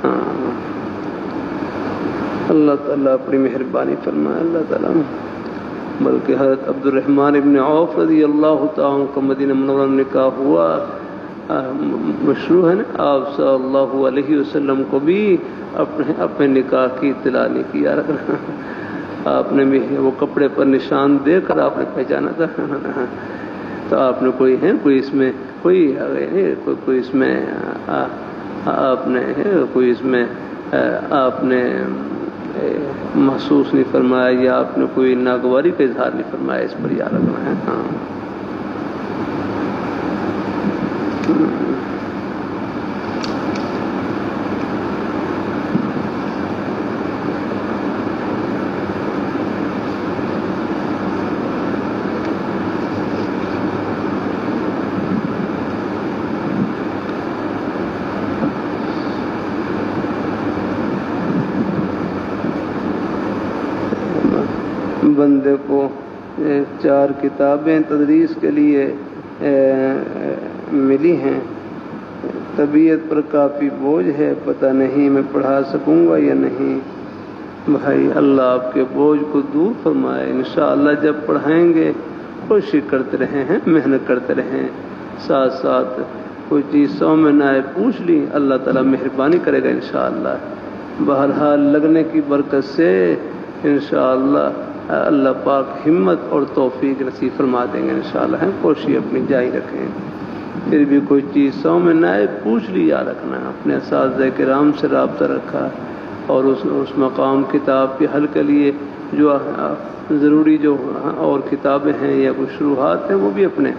اللہ تعالیٰ اپنی مہربانی فرمائے، اللہ تعالیٰ۔ بلکہ حضرت عبد الرحمن ابن عوف رضی اللہ تعالیٰ عنہ کا مدینہ منورہ میں نکاح ہوا، مشروع ہے نا۔ آپ صلی اللہ علیہ وسلم کو بھی اپنے نکاح کی اطلاع نہیں کیا، آپ نے بھی وہ کپڑے پر نشان دے کر آپ نے پہچانا تھا۔ تو آپ نے کوئی اس میں آپ نے محسوس نہیں فرمایا، یا آپ نے کوئی ناگواری کا اظہار نہیں فرمایا، اس پر یاد رکھنا ہے۔ بندے کو 4 کتابیں تدریس کے لیے ملی ہیں، طبیعت پر کافی بوجھ ہے، پتہ نہیں میں پڑھا سکوں گا یا نہیں۔ بھائی اللہ آپ کے بوجھ کو دور فرمائے، انشاءاللہ جب پڑھائیں گے کوشش کرتے رہیں ہیں، محنت کرتے رہیں، ساتھ ساتھ کوئی چیز 100 میں نہ آئے پوچھ لی، اللہ تعالیٰ مہربانی کرے گا انشاءاللہ۔ بہرحال لگنے کی برکت سے انشاءاللہ اللہ پاک ہمت اور توفیق نصیب فرما دیں گے انشاءاللہ۔ کوشش اپنی جاری رکھیں، پھر بھی کوئی چیز 100 میں نہ آئے پوچھ لی، یاد رکھنا، اپنے اساتذہ کرام سے رابطہ رکھا، اور اس مقام کتاب کے حل کے لیے جو ضروری جو اور کتابیں ہیں یا کچھ شروحات ہیں وہ بھی اپنے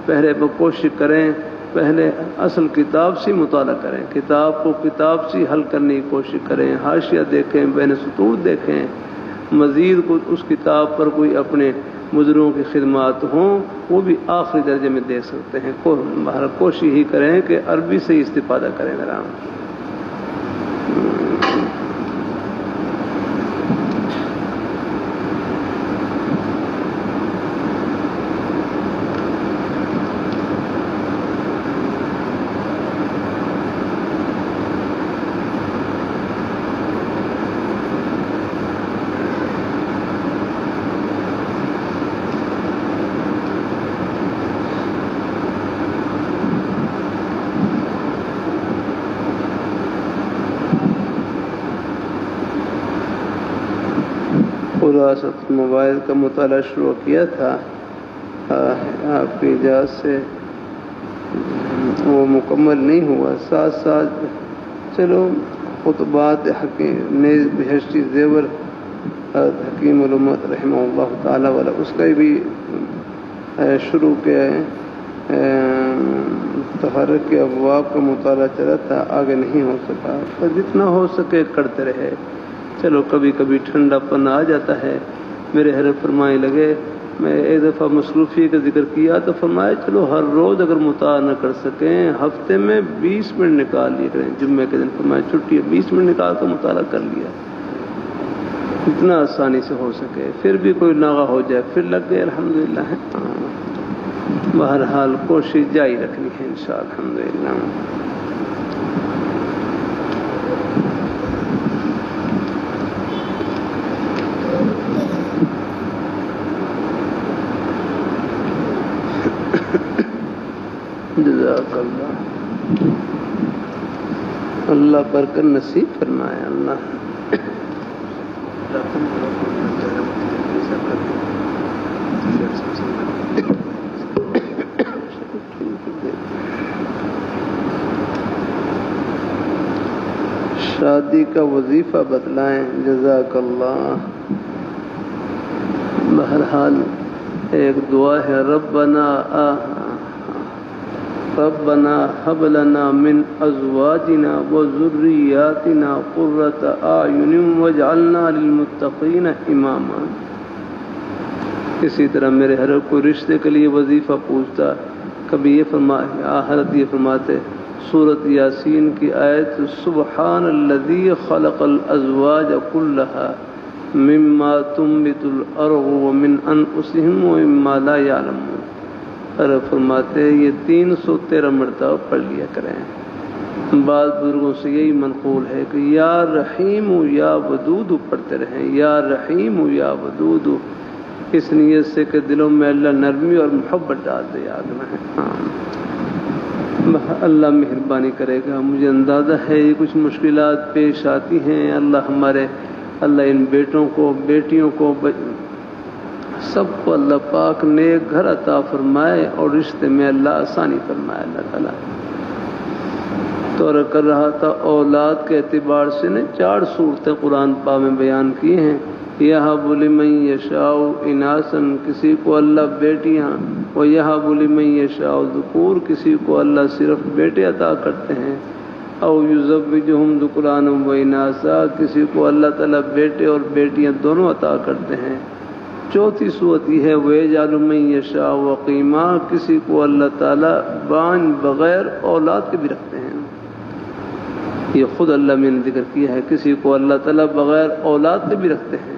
پہلے کوشش کریں، پہلے اصل کتاب سے مطالعہ کریں، کتاب کو کتاب سے حل کرنے کی کوشش کریں، حاشیہ دیکھیں، بین سطور دیکھیں، مزید کو اس کتاب پر کوئی اپنے بزرگوں کی خدمات ہوں وہ بھی آخری درجے میں دیکھ سکتے ہیں۔ کوشش ہی کریں کہ عربی سے استفادہ کریں ذرا۔ خلاصۃ موبائل کا مطالعہ شروع کیا تھا آپ کی اجازت سے، وہ مکمل نہیں ہوا، ساتھ ساتھ چلو خطبات حکیم نیز بہشتی زیور حکیم علومت رحمہ اللہ تعالیٰ والا، اس کا بھی شروع کے تحرک کے ابواب کا مطالعہ چلا تھا، آگے نہیں ہو سکا، پر جتنا ہو سکے کرتے رہے۔ چلو کبھی کبھی ٹھنڈا پن آ جاتا ہے، میرے حضرت فرمائے لگے، میں ایک دفعہ مصروفی کا ذکر کیا تو فرمایا چلو ہر روز اگر مطالعہ نہ کر سکیں ہفتے میں 20 منٹ نکال لیا کریں، جمعے کے دن فرمایا چھٹی ہے 20 منٹ نکال کر مطالعہ کر لیا، اتنا آسانی سے ہو سکے، پھر بھی کوئی ناغہ ہو جائے پھر لگ گئے الحمدللہ۔ بہرحال کوشش جاری رکھنی ہے انشاءاللہ الحمدللہ۔ جزاک اللہ، اللہ برکت نصیب فرمائے اللہ۔ شادی کا وظیفہ بتلائیں، جزاک اللہ۔ بہرحال ایک دعا ہے، ربنا هب لنا من ازواجنا وذرياتنا قرة اعين واجعلنا للمتقين اماما۔ اسی طرح میرے ہر کوئی رشتے کے لیے وظیفہ پوچھتا کبھی یہ حضرت یہ فرماتے سورۃ یاسین کی آیت سبحان الذی خلق الازواج كلها مما تنبت الارض ومن انفسهم ومما لا يعلمون، اور فرماتے یہ 313 مرتبہ پڑھ لیا کریں۔ بعض بزرگوں سے یہی منقول ہے کہ یا رحیم یا ودود پڑھتے رہیں، یا رحیم یا ودود، اس نیت سے کہ دلوں میں اللہ نرمی اور محبت ڈال دے۔ یاد رہے اللہ مہربانی کرے گا۔ مجھے اندازہ ہے یہ کچھ مشکلات پیش آتی ہیں، اللہ ان بیٹوں کو بیٹیوں کو سب کو اللہ پاک نیک گھر عطا فرمائے اور رشتے میں اللہ آسانی فرمائے۔ اللہ تعالیٰ تو کر رہا تھا اولاد کے اعتبار سے نے 4 صورتیں قرآن پاک میں بیان کی ہیں۔ یہب لمن یشاء اناثا، کسی کو اللہ بیٹیاں، و یہب لمن یشاء ذکور، کسی کو اللہ صرف بیٹے عطا کرتے ہیں، او یزوجہم ذکرانا و اناثا، کسی کو اللہ تعالیٰ بیٹے اور بیٹیاں دونوں عطا کرتے ہیں۔ چوتھی صورت یہ ہے وَيَجْعَلُ مَن یشاء عقیما، کسی کو اللہ تعالیٰ بان بغیر اولاد کے بھی رکھتے ہیں۔ یہ خود اللہ میں نے ذکر کیا ہے، کسی کو اللہ تعالیٰ بغیر اولاد کے بھی رکھتے ہیں۔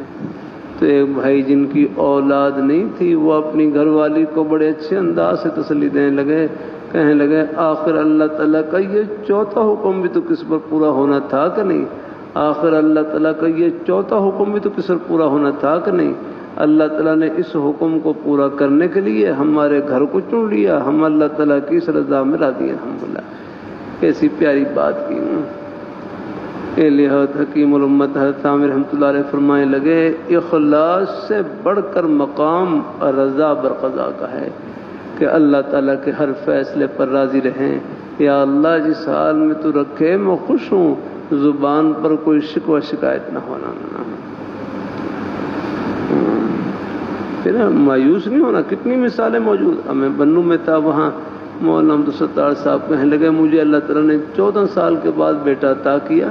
تو ایک بھائی جن کی اولاد نہیں تھی وہ اپنی گھر والی کو بڑے اچھے انداز سے تسلی دینے لگے، کہنے لگے آخر اللہ تعالیٰ کا یہ 4تھا حکم بھی تو کس پر پورا ہونا تھا کہ نہیں، آخر اللہ تعالیٰ کا یہ 4تھا حکم بھی تو کس پر پورا ہونا تھا کہ نہیں۔ اللہ تعالیٰ نے اس حکم کو پورا کرنے کے لیے ہمارے گھر کو چن لیا، ہم اللہ تعالیٰ کی اس رضا میں راضی ہیں۔ الحمدللہ کیسی پیاری بات کی۔ لحاظ حکیم الامت حضرت عامر رحمۃ اللہ علیہ فرمانے لگے اخلاص سے بڑھ کر مقام رضا برقضا کا ہے کہ اللہ تعالیٰ کے ہر فیصلے پر راضی رہیں۔ یا اللہ جس حال میں تو رکھے میں خوش ہوں، زبان پر کوئی شکوہ شکایت نہ ہونا، پھر مایوس نہیں ہونا۔ کتنی مثالیں موجود، ہمیں بنو میں تھا، وہاں مولانا عبدالستار صاحب کہنے لگے مجھے اللہ تعالیٰ نے 14 سال کے بعد بیٹا عطا کیا۔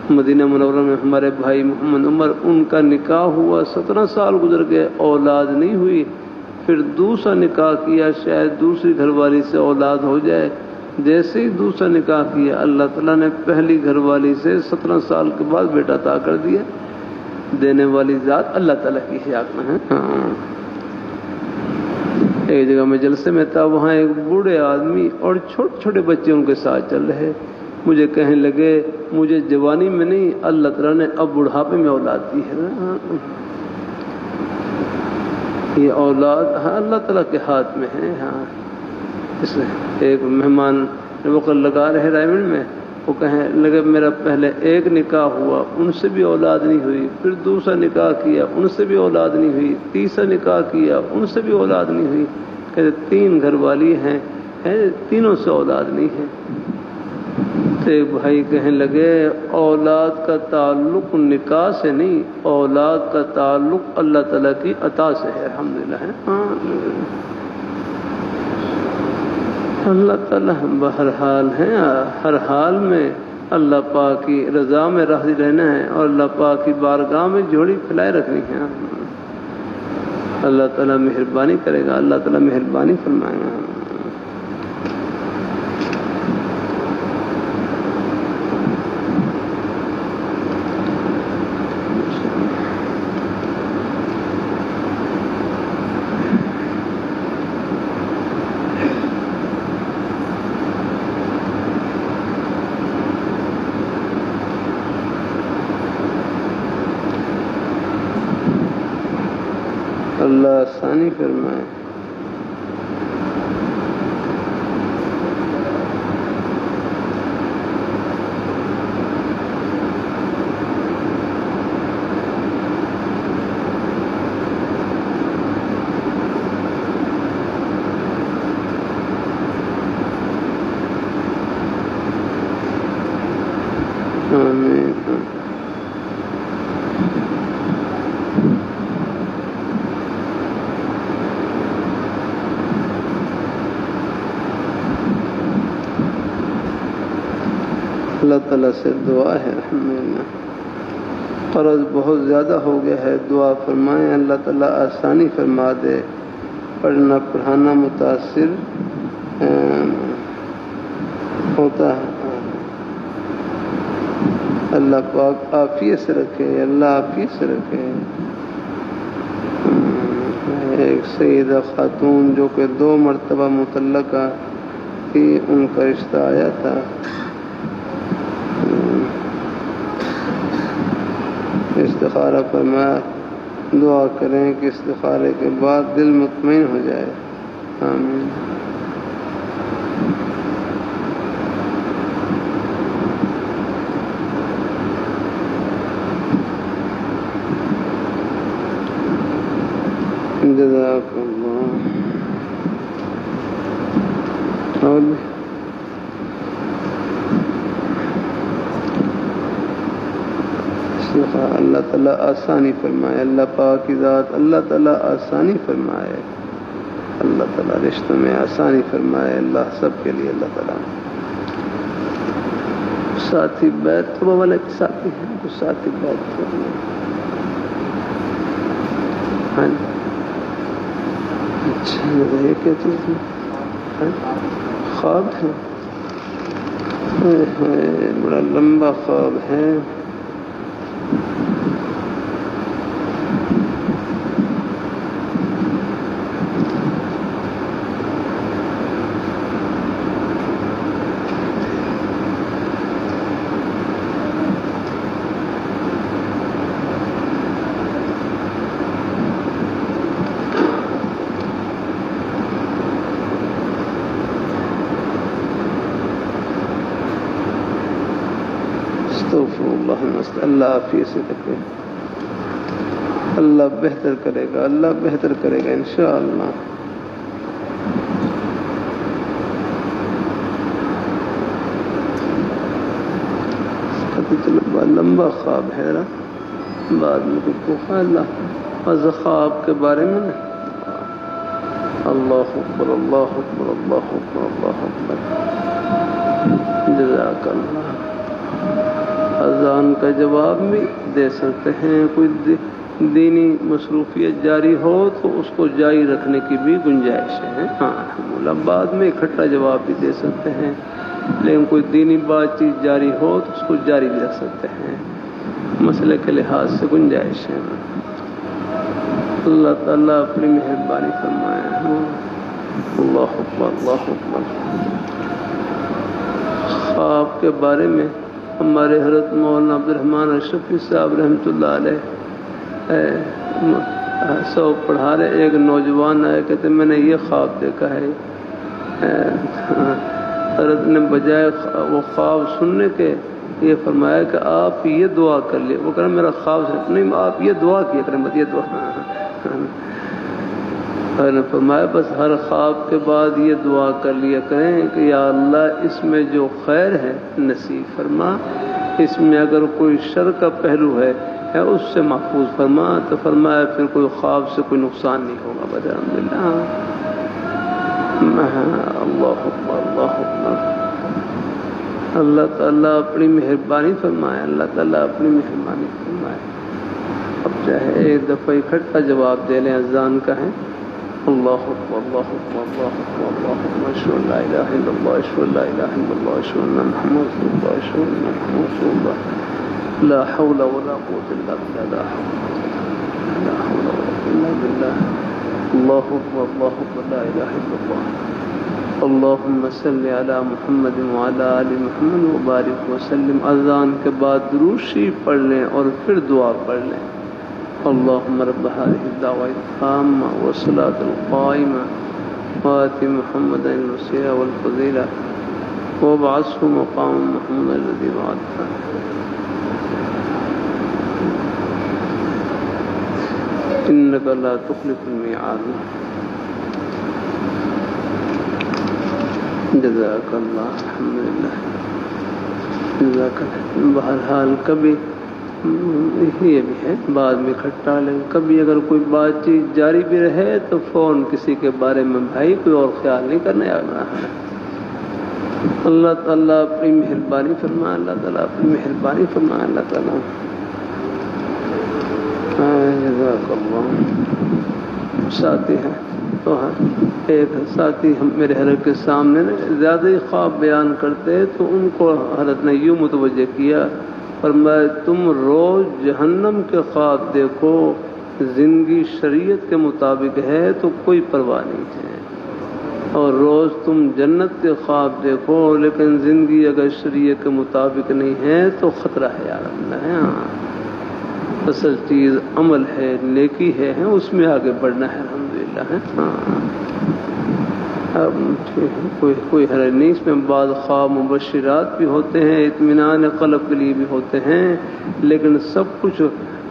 مدینہ منورہ میں ہمارے بھائی محمد عمر، ان کا نکاح ہوا، 17 سال گزر گئے، اولاد نہیں ہوئی، پھر دوسرا نکاح کیا، شاید دوسری گھر والی سے اولاد ہو جائے۔ جیسے ہی دوسرا نکاح کیا اللہ تعالیٰ نے پہلی گھر والی سے 17 سال کے بعد بیٹا عطا کر دیا۔ دینے والی ذات اللہ تعالیٰ کی حیات میں ہے۔ ایک جگہ میں جلسے میں تھا، وہاں ایک بوڑھے آدمی اور چھوٹے چھوٹے بچے ان کے ساتھ چل رہے، مجھے کہنے لگے مجھے جوانی میں نہیں اللہ تعالیٰ نے اب بڑھاپے میں اولاد دی ہے۔ یہ اولاد اللہ تعالیٰ کے ہاتھ میں ہے۔ اس ایک مہمان وقت لگا رہے رائمنڈ میں، وہ کہنے لگے میرا پہلے ایک نکاح ہوا، ان سے بھی اولاد نہیں ہوئی، پھر دوسرا نکاح کیا، ان سے بھی اولاد نہیں ہوئی، تیسرا نکاح کیا، ان سے بھی اولاد نہیں ہوئی۔ کہتے 3 گھر والی ہیں، تینوں سے اولاد نہیں ہے۔ تو ایک بھائی کہنے لگے اولاد کا تعلق نکاح سے نہیں، اولاد کا تعلق اللہ تعالیٰ کی عطا سے ہے۔ الحمدللہ ہے۔ اللہ تعالیٰ بہرحال ہے، ہر حال میں اللہ پاک کی رضا میں راضی رہنا ہے اور اللہ پاک کی بارگاہ میں جھولی پھیلائے رکھنی ہے۔ اللہ تعالیٰ مہربانی کرے گا، اللہ تعالیٰ مہربانی فرمائے گا۔ اللہ آسانی فرمائے۔ آمین۔ اللہ تعالیٰ سے دعا ہے، الحمدللہ قرض بہت زیادہ ہو گیا ہے، دعا فرمائیں اللہ تعالیٰ آسانی فرما دے پڑھنا پڑھانا متاثر ہوتا ہے۔ اللہ پاک عافیت سے رکھے، اللہ عافیت سے رکھے۔ ایک سیدہ خاتون جو کہ 2 مرتبہ مطلقہ تھی، ان کا رشتہ آیا تھا، استخارہ فرمایا، دعا کریں کہ استخارے کے بعد دل مطمئن ہو جائے۔ آمین۔ جزاک اللہ۔ اور بھی اللہ تعالیٰ آسانی فرمائے، اللہ پاک کی ذات اللہ تعالیٰ آسانی فرمائے، اللہ تعالیٰ رشتوں میں آسانی فرمائے، اللہ سب کے لیے اللہ تعالیٰ۔ ساتھی بیت تو والے ساتھی ہیں، تو ساتھی بیت ہاں جی، اچھا یہ کیا چیز ہے؟ خواب ہے، بڑا لمبا خواب ہے۔ اللہ عافیت سے رکھے، اللہ بہتر کرے گا، اللہ بہتر کرے گا انشاءاللہ۔ چلو بڑا لمبا خواب ہے نا، بعد میں کچھ پوچھا اللہ از خواب کے بارے میں نا۔ اللہ اکبر اللہ اکبر اللہ اکبر اللہ اکبر۔ جزاک اللہ۔ اذان کا جواب بھی دے سکتے ہیں، کوئی دینی مصروفیت جاری ہو تو اس کو جاری رکھنے کی بھی گنجائش ہے۔ ہاں الحمدللہ، بعد میں اکٹھا جواب بھی دے سکتے ہیں، لیکن کوئی دینی بات چیز جاری ہو تو اس کو جاری بھی رکھ سکتے ہیں، مسئلے کے لحاظ سے گنجائش ہے۔ اللہ تعالیٰ اپنی مہربانی فرمائے۔ اللہ اکبر اللہ اکبر۔ خواب کے بارے میں ہمارے حضرت مولانا عبدالرحمن اشرفی صاحب رحمۃ اللہ علیہ سو پڑھا رہے، ایک نوجوان آئے، کہتے میں نے یہ خواب دیکھا ہے۔ حضرت نے بجائے وہ خواب سننے کے یہ فرمایا کہ آپ یہ دعا کر لیں۔ وہ کہہ رہا میرا خواب نہیں، آپ یہ دعا کیا کریں، بس یہ دعا۔ نے فرمایا بس ہر خواب کے بعد یہ دعا کر لیا کریں کہ یا اللہ اس میں جو خیر ہے نصیب فرما، اس میں اگر کوئی شر کا پہلو ہے اس سے محفوظ فرما۔ تو فرمایا پھر کوئی خواب سے کوئی نقصان نہیں ہوگا بس الحمدللہ۔ اللہ اکبر اللہ اکبر۔ اللہ تعالیٰ اپنی مہربانی فرمائے، اللہ تعالیٰ اپنی مہربانی فرمائے۔ اب چاہے ایک دفعہ اکٹھا جواب دے لیں، اذان کا ہے۔ اللہ اکبر اللہ اکبر اللہ اکبر اللہ اکبر، اشہد ان لا الہ الا اللہ اشہد ان لا الہ الا اللہ اشہد ان محمد رسول اللہ اشہد ان محمد رسول اللہ، لا حول ولا قوة الا باللہ، لا حول ولا قوة الا باللہ۔ اللہ اکبر اللہ اکبر، لا الہ الا اللہ، اللہم صلی علی محمد وعلی آل محمد وبارک وسلم۔ اذان کے بعد درود شریف پڑھ لیں اور پھر دعا پڑھ لیں۔ اللهم رب هذه الدعوة التامة والصلاة القائمة وآت محمدا الوسيلة والفضيلة وابعثه مقاما محمودا الذي وعدته إنك لا تخلف الميعاد۔ جزاك الله، الحمد لله، جزاك الله۔ بہرحال کبھی یہ بھی ہے بعد میں اکٹھا لیں، کبھی اگر کوئی بات چیت جاری بھی رہے تو فون کسی کے بارے میں بھائی کوئی اور خیال نہیں کرنا ہے۔ اللہ تعالیٰ اپنی مہربانی فرمائے، اللہ تعالیٰ اپنی مہربانی فرمائے، اللہ تعالیٰ۔ جزاک اللہ۔ ساتھی ہیں تو ایک ساتھی میرے حضرت کے سامنے زیادہ ہی خواب بیان کرتے تو ان کو حضرت نے یوں متوجہ کیا، فرمایا تم روز جہنم کے خواب دیکھو، زندگی شریعت کے مطابق ہے تو کوئی پرواہ نہیں ہے، اور روز تم جنت کے خواب دیکھو لیکن زندگی اگر شریعت کے مطابق نہیں ہے تو خطرہ ہے یار اللہ ہے۔ اصل چیز عمل ہے، نیکی ہے، اس میں آگے بڑھنا ہے الحمدللہ ہے۔ اب کوئی حرج نہیں، اس میں بعض خواب مبشرات بھی ہوتے ہیں، اطمینان قلب کے لیے بھی ہوتے ہیں، لیکن سب کچھ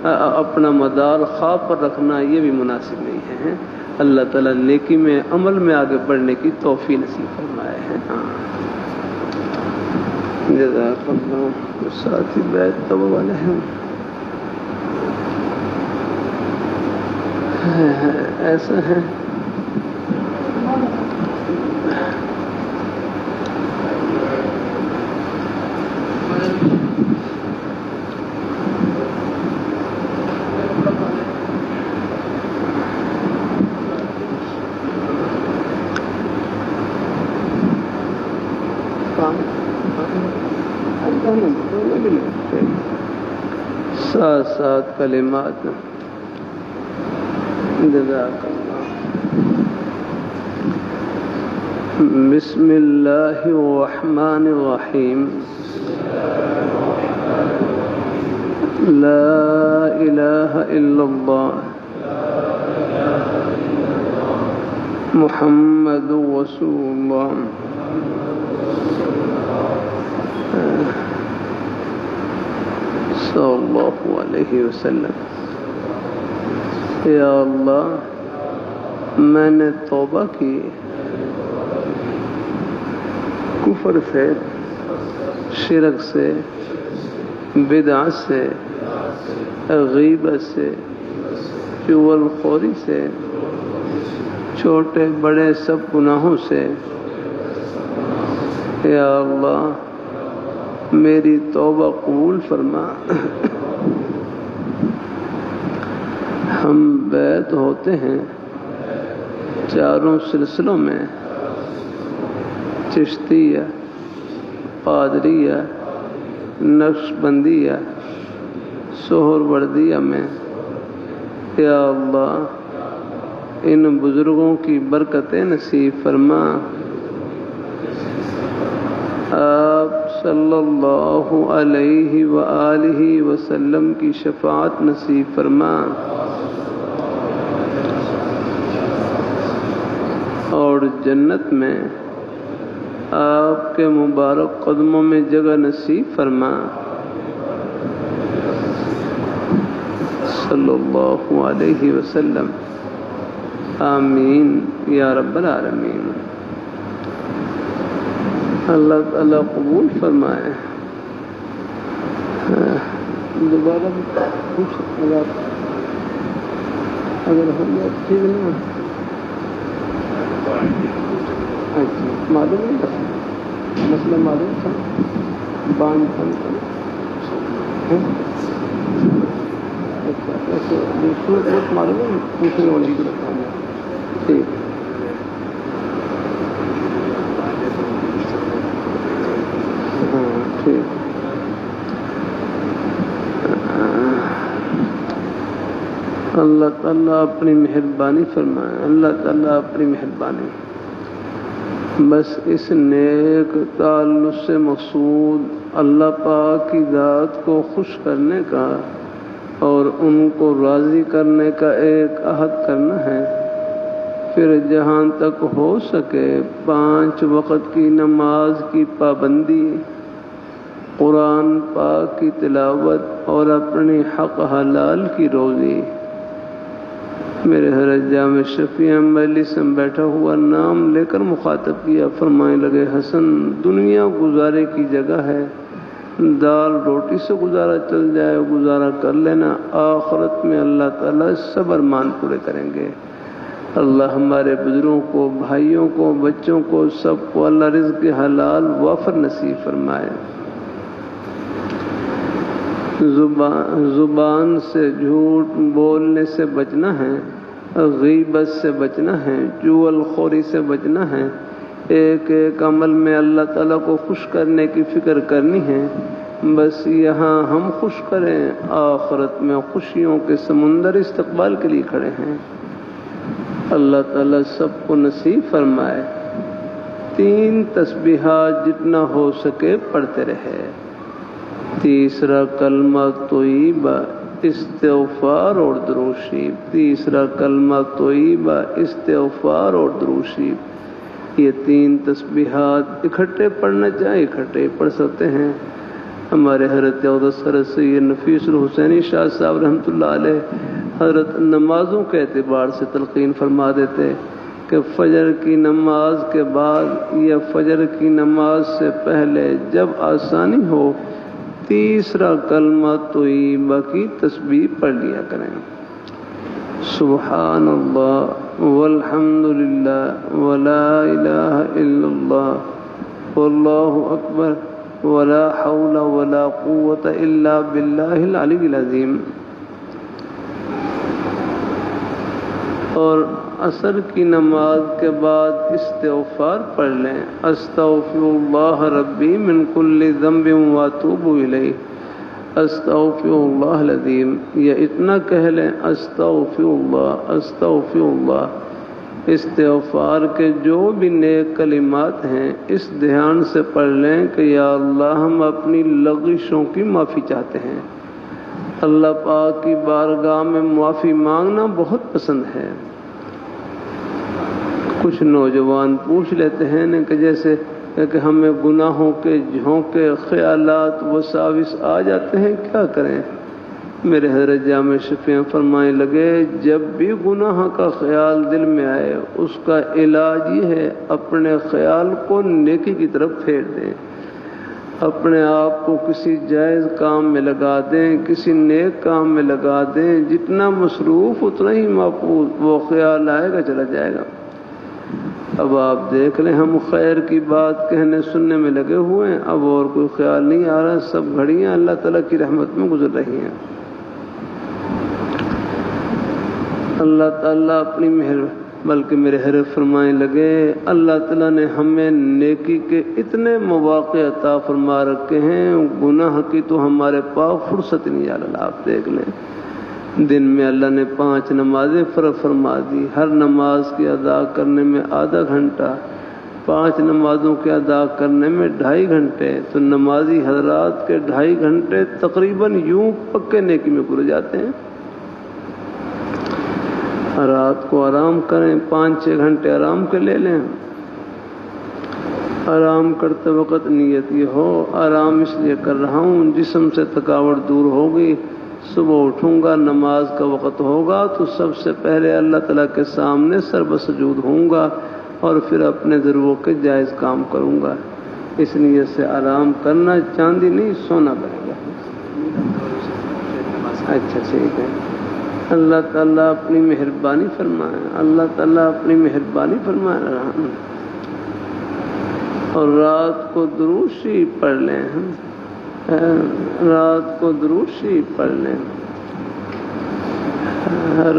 اپنا مدار خواب پر رکھنا یہ بھی مناسب نہیں ہے۔ اللہ تعالیٰ نیکی میں عمل میں آگے بڑھنے کی توفیق نصیب فرمائے ہیں۔ جزاک اللہ۔ ساتھی بیت تب والے ہیں ایسا ہے ساتھ ساتھ کلمات جزاک اللہ۔ بسم اللہ الرحمن الرحیم، لا الہ الا اللہ محمد رسول اللہ صلی اللہ علیہ وسلم۔ یا اللہ میں نے توبہ کی کفر سے، شرک سے، بدعت سے، غیبت سے، چغل خوری سے، چھوٹے بڑے سب گناہوں سے۔ یا اللہ میری توبہ قبول فرما۔ ہم بیعت ہوتے ہیں چاروں سلسلوں میں، چشتیہ، قادریہ، نقشبندیہ، سہروردیہ میں۔ یا اللہ ان بزرگوں کی برکتیں نصیب فرما، آپ صلی اللہ علیہ وآلہ وسلم کی شفاعت نصیب فرما، اور جنت میں آپ کے مبارک قدموں میں جگہ نصیب فرما، صلی اللہ علیہ وسلم۔ آمین یا رب العالمین۔ اللہ تعالیٰ قبول فرمائے۔ دوبارہ کچھ اگر ہو گیا ٹھیک نا، اچھا معلوم نہیں تھا مسئلہ، معلوم تھا باندھ اچھا ایسے دوسروں کو معلوم ہے پوچھنے والی کو بتانا ٹھیک۔ ٹھیک اللہ تعالیٰ اپنی مہربانی فرمائے، اللہ تعالیٰ اپنی مہربانی۔ بس اس نیک تعلق سے مقصود اللہ پاک کی ذات کو خوش کرنے کا اور ان کو راضی کرنے کا ایک عہد کرنا ہے، پھر جہاں تک ہو سکے 5 وقت کی نماز کی پابندی، قرآن پاک کی تلاوت اور اپنی حق حلال کی روزی۔ میرے حضرت جامع شفیع مجلس میں بیٹھا ہوا نام لے کر مخاطب کیا، فرمانے لگے حسن دنیا گزارے کی جگہ ہے، دال روٹی سے گزارا چل جائے گزارا کر لینا، آخرت میں اللہ تعالیٰ سب ارمان پورے کریں گے۔ اللہ ہمارے بزرگوں کو، بھائیوں کو، بچوں کو، سب کو اللہ رزق حلال وافر نصیب فرمائے۔ زبان سے جھوٹ بولنے سے بچنا ہے، غیبت سے بچنا ہے، چغل خوری سے بچنا ہے، ایک ایک عمل میں اللہ تعالیٰ کو خوش کرنے کی فکر کرنی ہے۔ بس یہاں ہم خوش کریں، آخرت میں خوشیوں کے سمندر استقبال کے لیے کھڑے ہیں۔ اللہ تعالیٰ سب کو نصیب فرمائے۔ 3 تسبیحات جتنا ہو سکے پڑھتے رہے۔ تیسرا کلمہ طیبہ، استغفار اور درود شریف۔ تیسرا کلمہ طیبہ، استغفار اور درود شریف۔ یہ 3 تسبیحات اکٹھے پڑھنا چاہے اکٹھے پڑھ سکتے ہیں۔ ہمارے حضرت اقدس حضرت سید نفیس الحسینی شاہ صاحب رحمۃ اللہ علیہ حضرت نمازوں کے اعتبار سے تلقین فرما دیتے کہ فجر کی نماز کے بعد یا فجر کی نماز سے پہلے جب آسانی ہو تیسرا کلمہ طیبہ کی تسبیح پڑھ لیا کریں۔ سبحان اللہ والحمد للہ ولا الہ الا اللہ واللہ اکبر ولا حول ولا قوة الا باللہ العلی العظیم۔ اور عصر کی نماز کے بعد استغفار پڑھ لیں۔ استغفر اللہ ربی من کل ذنب واتوب الیہ، استغفر اللہ العظیم۔ یا اتنا کہہ لیں استغفر اللہ استغفر اللہ۔ استغفار کے جو بھی نیک کلمات ہیں اس دھیان سے پڑھ لیں کہ یا اللہ ہم اپنی لغزشوں کی معافی چاہتے ہیں۔ اللہ پاک کی بارگاہ میں معافی مانگنا بہت پسند ہے۔ کچھ نوجوان پوچھ لیتے ہیں کہ جیسے کہ ہمیں گناہوں کے جھونکے خیالات وساوس آ جاتے ہیں، کیا کریں؟ میرے حضرت جامع شفیع فرمائے لگے جب بھی گناہ کا خیال دل میں آئے اس کا علاج یہ ہے اپنے خیال کو نیکی کی طرف پھیر دیں، اپنے آپ کو کسی جائز کام میں لگا دیں، کسی نیک کام میں لگا دیں۔ جتنا مصروف اتنا ہی محفوظ وہ خیال آئے گا چلا جائے گا۔ اب آپ دیکھ لیں ہم خیر کی بات کہنے سننے میں لگے ہوئے ہیں، اب اور کوئی خیال نہیں آ رہا، سب گھڑیاں اللہ تعالیٰ کی رحمت میں گزر رہی ہیں۔ اللہ تعالیٰ اپنی بلکہ میرے حضرت فرمائے لگے اللہ تعالیٰ نے ہمیں نیکی کے اتنے مواقع عطا فرما رکھے ہیں، گناہ کی تو ہمارے پاس فرصت نہیں آ رہا۔ آپ دیکھ لیں دن میں اللہ نے 5 نمازیں فرض فرما دی، ہر نماز کی ادا کرنے میں آدھا گھنٹہ، 5 نمازوں کے ادا کرنے میں 2.5 گھنٹے، تو نمازی حضرات کے 2.5 گھنٹے تقریباً یوں پکے نیکی میں گزر جاتے ہیں۔ رات کو آرام کریں، 5-6 گھنٹے آرام کے لے لیں۔ آرام کرتے وقت نیت یہ ہو آرام اس لیے کر رہا ہوں جسم سے تھکاوٹ دور ہوگی، صبح اٹھوں گا نماز کا وقت ہوگا تو سب سے پہلے اللہ تعالیٰ کے سامنے سر بسجود ہوں گا اور پھر اپنے ضرورت کے جائز کام کروں گا۔ اس نیت سے آرام کرنا، چاندی نہیں سونا بنے گا۔ اچھا ٹھیک ہے، اللہ تعالیٰ اپنی مہربانی فرمائے، اللہ تعالیٰ اپنی مہربانی فرمائے۔ اور رات کو درود شریف پڑھ لیں، رات کو درود شریف پڑھ لیں۔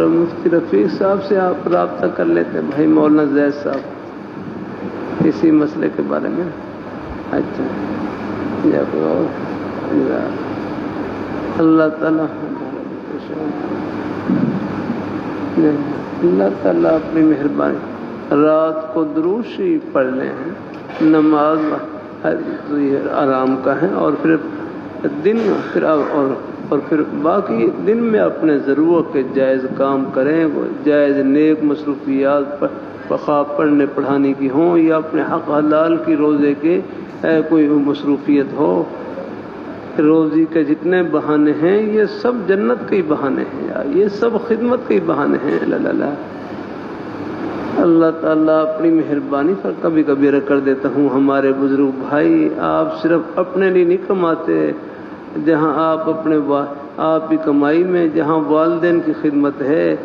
مفتی رفیق صاحب سے آپ رابطہ کر لیتے ہیں، بھائی مولانا زید صاحب اسی مسئلے کے بارے میں۔ اچھا اللہ تعالیٰ اللہ تعالیٰ اپنی مہربانی رات کو درود شریف پڑھ لیں۔ نماز آرام کا ہے اور پھر دن اور پھر باقی دن میں اپنے ضرورت کے جائز کام کریں، جائز نیک مصروفیات خواہ پڑھنے پڑھانے کی ہوں یا اپنے حق حلال کی روزے کے کوئی مصروفیت ہو۔ روزی کے جتنے بہانے ہیں یہ سب جنت کے ہی بہانے ہیں، یہ سب خدمت کے ہی بہانے ہیں۔ اللہ تعالیٰ اپنی مہربانی پر کبھی کبھی کر دیتا ہوں ہمارے بزرگ بھائی آپ صرف اپنے لیے نہیں کماتے، جہاں آپ کی کمائی میں جہاں والدین کی خدمت ہے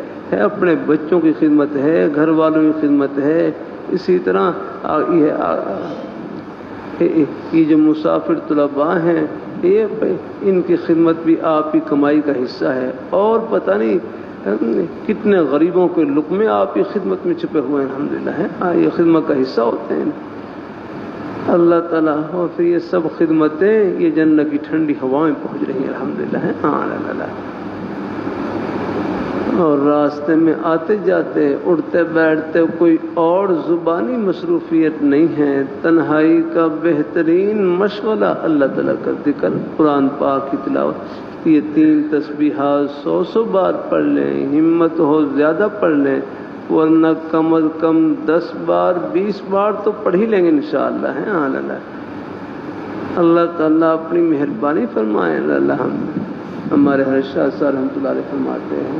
اپنے بچوں کی خدمت ہے، گھر والوں کی خدمت ہے، اسی طرح یہ جو مسافر طلباء ہیں ان کی خدمت بھی آپ کی کمائی کا حصہ ہے۔ اور پتہ نہیں کتنے غریبوں کے لقمے آپ کی خدمت میں چھپے ہوئے ہیں الحمدللہ ہے. یہ خدمت کا حصہ ہوتے ہیں اللہ تعالیٰ. اور پھر یہ سب خدمتیں یہ جنت کی ٹھنڈی ہوائیں پہنچ رہی ہیں الحمدللہ ہے. اللہ. اور راستے میں آتے جاتے اٹھتے بیٹھتے کوئی اور زبانی مصروفیت نہیں ہے. تنہائی کا بہترین مشغلہ اللہ تعالیٰ کا ذکر، قرآن پاک کی تلاوت. یہ 3 تسبیحات 100 بار پڑھ لیں، ہمت ہو زیادہ پڑھ لیں، ورنہ کم از کم 10 بار 20 بار تو پڑھ ہی لیں گے انشاءاللہ ہے. اللہ تعالیٰ اپنی مہربانی فرمائے. اللہ ہمارے ہر شاہ صاحب رحمۃ اللہ علیہ فرماتے ہیں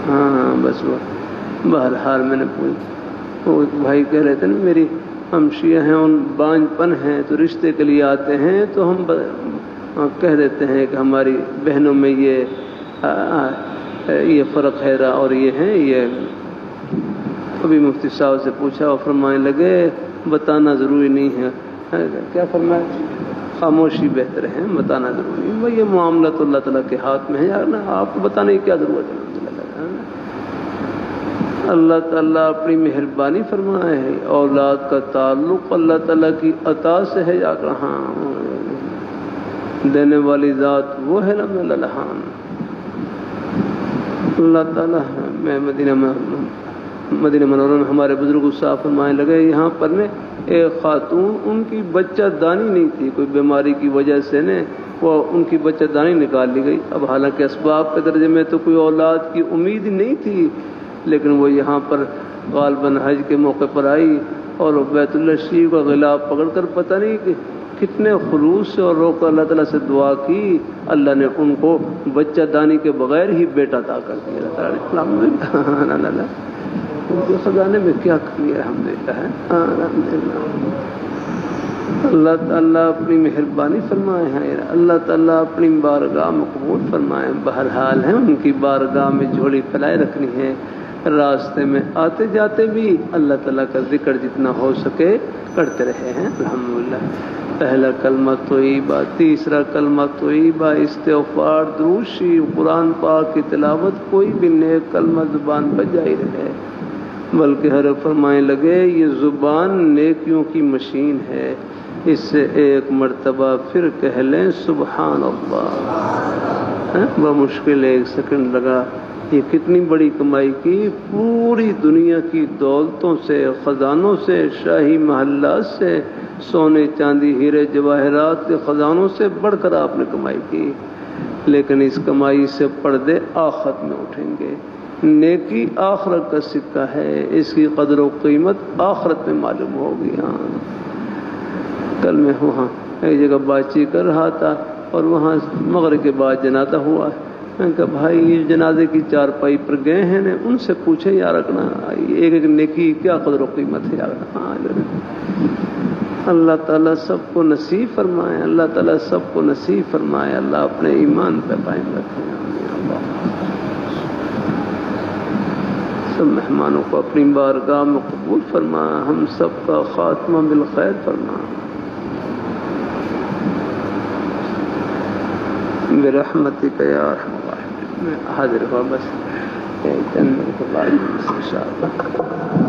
ہاں بس وہ بہرحال میں نے وہ ایک بھائی کہہ رہے تھے نا میری ہم شیعہ ہیں ان بانج پن ہیں تو رشتے کے لیے آتے ہیں تو ہم کہہ دیتے ہیں کہ ہماری بہنوں میں یہ فرق ہے اور یہ ہیں. یہ ابھی مفتی صاحب سے پوچھا اور فرمانے لگے بتانا ضروری نہیں ہے. کیا فرمایا؟ خاموشی بہتر ہے، بتانا ضروری نہیں. یہ معاملہ تو اللہ تعالیٰ کے ہاتھ میں ہے یار نا، آپ کو بتانے کی کیا ضرورت ہے. اللہ تعالیٰ اپنی مہربانی فرمائے ہے. اولاد کا تعلق اللہ تعالیٰ کی عطا سے ہے یا کہاں دینے والی ذات وہ ہے رب العالمین. اللہ تعالیٰ میں مدینہ منورہ میں ہمارے بزرگ صاحب فرمانے لگے یہاں پر نے ایک خاتون ان کی بچہ دانی نہیں تھی، کوئی بیماری کی وجہ سے نے وہ ان کی بچہ دانی نکال لی گئی. اب حالانکہ اسباب کے درجے میں تو کوئی اولاد کی امید نہیں تھی، لیکن وہ یہاں پر غالباً حج کے موقع پر آئی اور بیت اللہ شریف کا غلاف پکڑ کر پتہ نہیں کہ کتنے خلوص سے اور رو کر اللہ تعالیٰ سے دعا کی. اللہ نے ان کو بچہ دانی کے بغیر ہی بیٹا عطا کر دیا. الحمدللہ ان کے خزانے میں کیا کمی ہے الحمدللہ ہے. اللہ تعالیٰ اپنی مہربانی فرمائے ہیں. اللہ تعالیٰ اپنی بارگاہ میں قبول فرمائے. بہرحال ہے ان کی بارگاہ میں جھولی پھیلائے رکھنی ہے. راستے میں آتے جاتے بھی اللہ تعالیٰ کا ذکر جتنا ہو سکے کرتے رہے ہیں الحمدللہ. پہلا کلمہ طیبہ، تیسرا کلمہ طیبہ، استغفار، درود شریف، قرآن پاک کی تلاوت، کوئی بھی نیک کلمہ زبان پر جاری رہے. بلکہ ہر فرمائے لگے یہ زبان نیکیوں کی مشین ہے، اس سے ایک مرتبہ پھر کہہ لیں سبحان اللہ. بمشکل 1 سیکنڈ لگا. یہ کتنی بڑی کمائی کی. پوری دنیا کی دولتوں سے، خزانوں سے، شاہی محلات سے، سونے چاندی ہیرے جواہرات کے خزانوں سے بڑھ کر آپ نے کمائی کی. لیکن اس کمائی سے پردے آخرت میں اٹھیں گے. نیکی آخرت کا سکہ ہے، اس کی قدر و قیمت آخرت میں معلوم ہوگی. ہاں کل میں وہاں ایک جگہ بات چیت کر رہا تھا اور وہاں مغرب کے بعد جنازہ ہوا. میں نے کہا بھائی یہ جنازے کی چارپائی پر گئے ہیں نے ان سے پوچھے یا رکھنا ایک ایک نیکی کیا قدر و قیمت ہے. اللہ تعالیٰ سب کو نصیب فرمائے. اللہ تعالیٰ سب کو نصیب فرمائے. اللہ اپنے ایمان پہ قائم رکھے. سب مہمانوں کو اپنی بارگاہ میں قبول فرما. ہم سب کا خاتمہ بالخیر فرما. برحمتک یا ارحم الراحمین. حاضر ہوا بس چند منٹ کے بعد انشاءاللہ.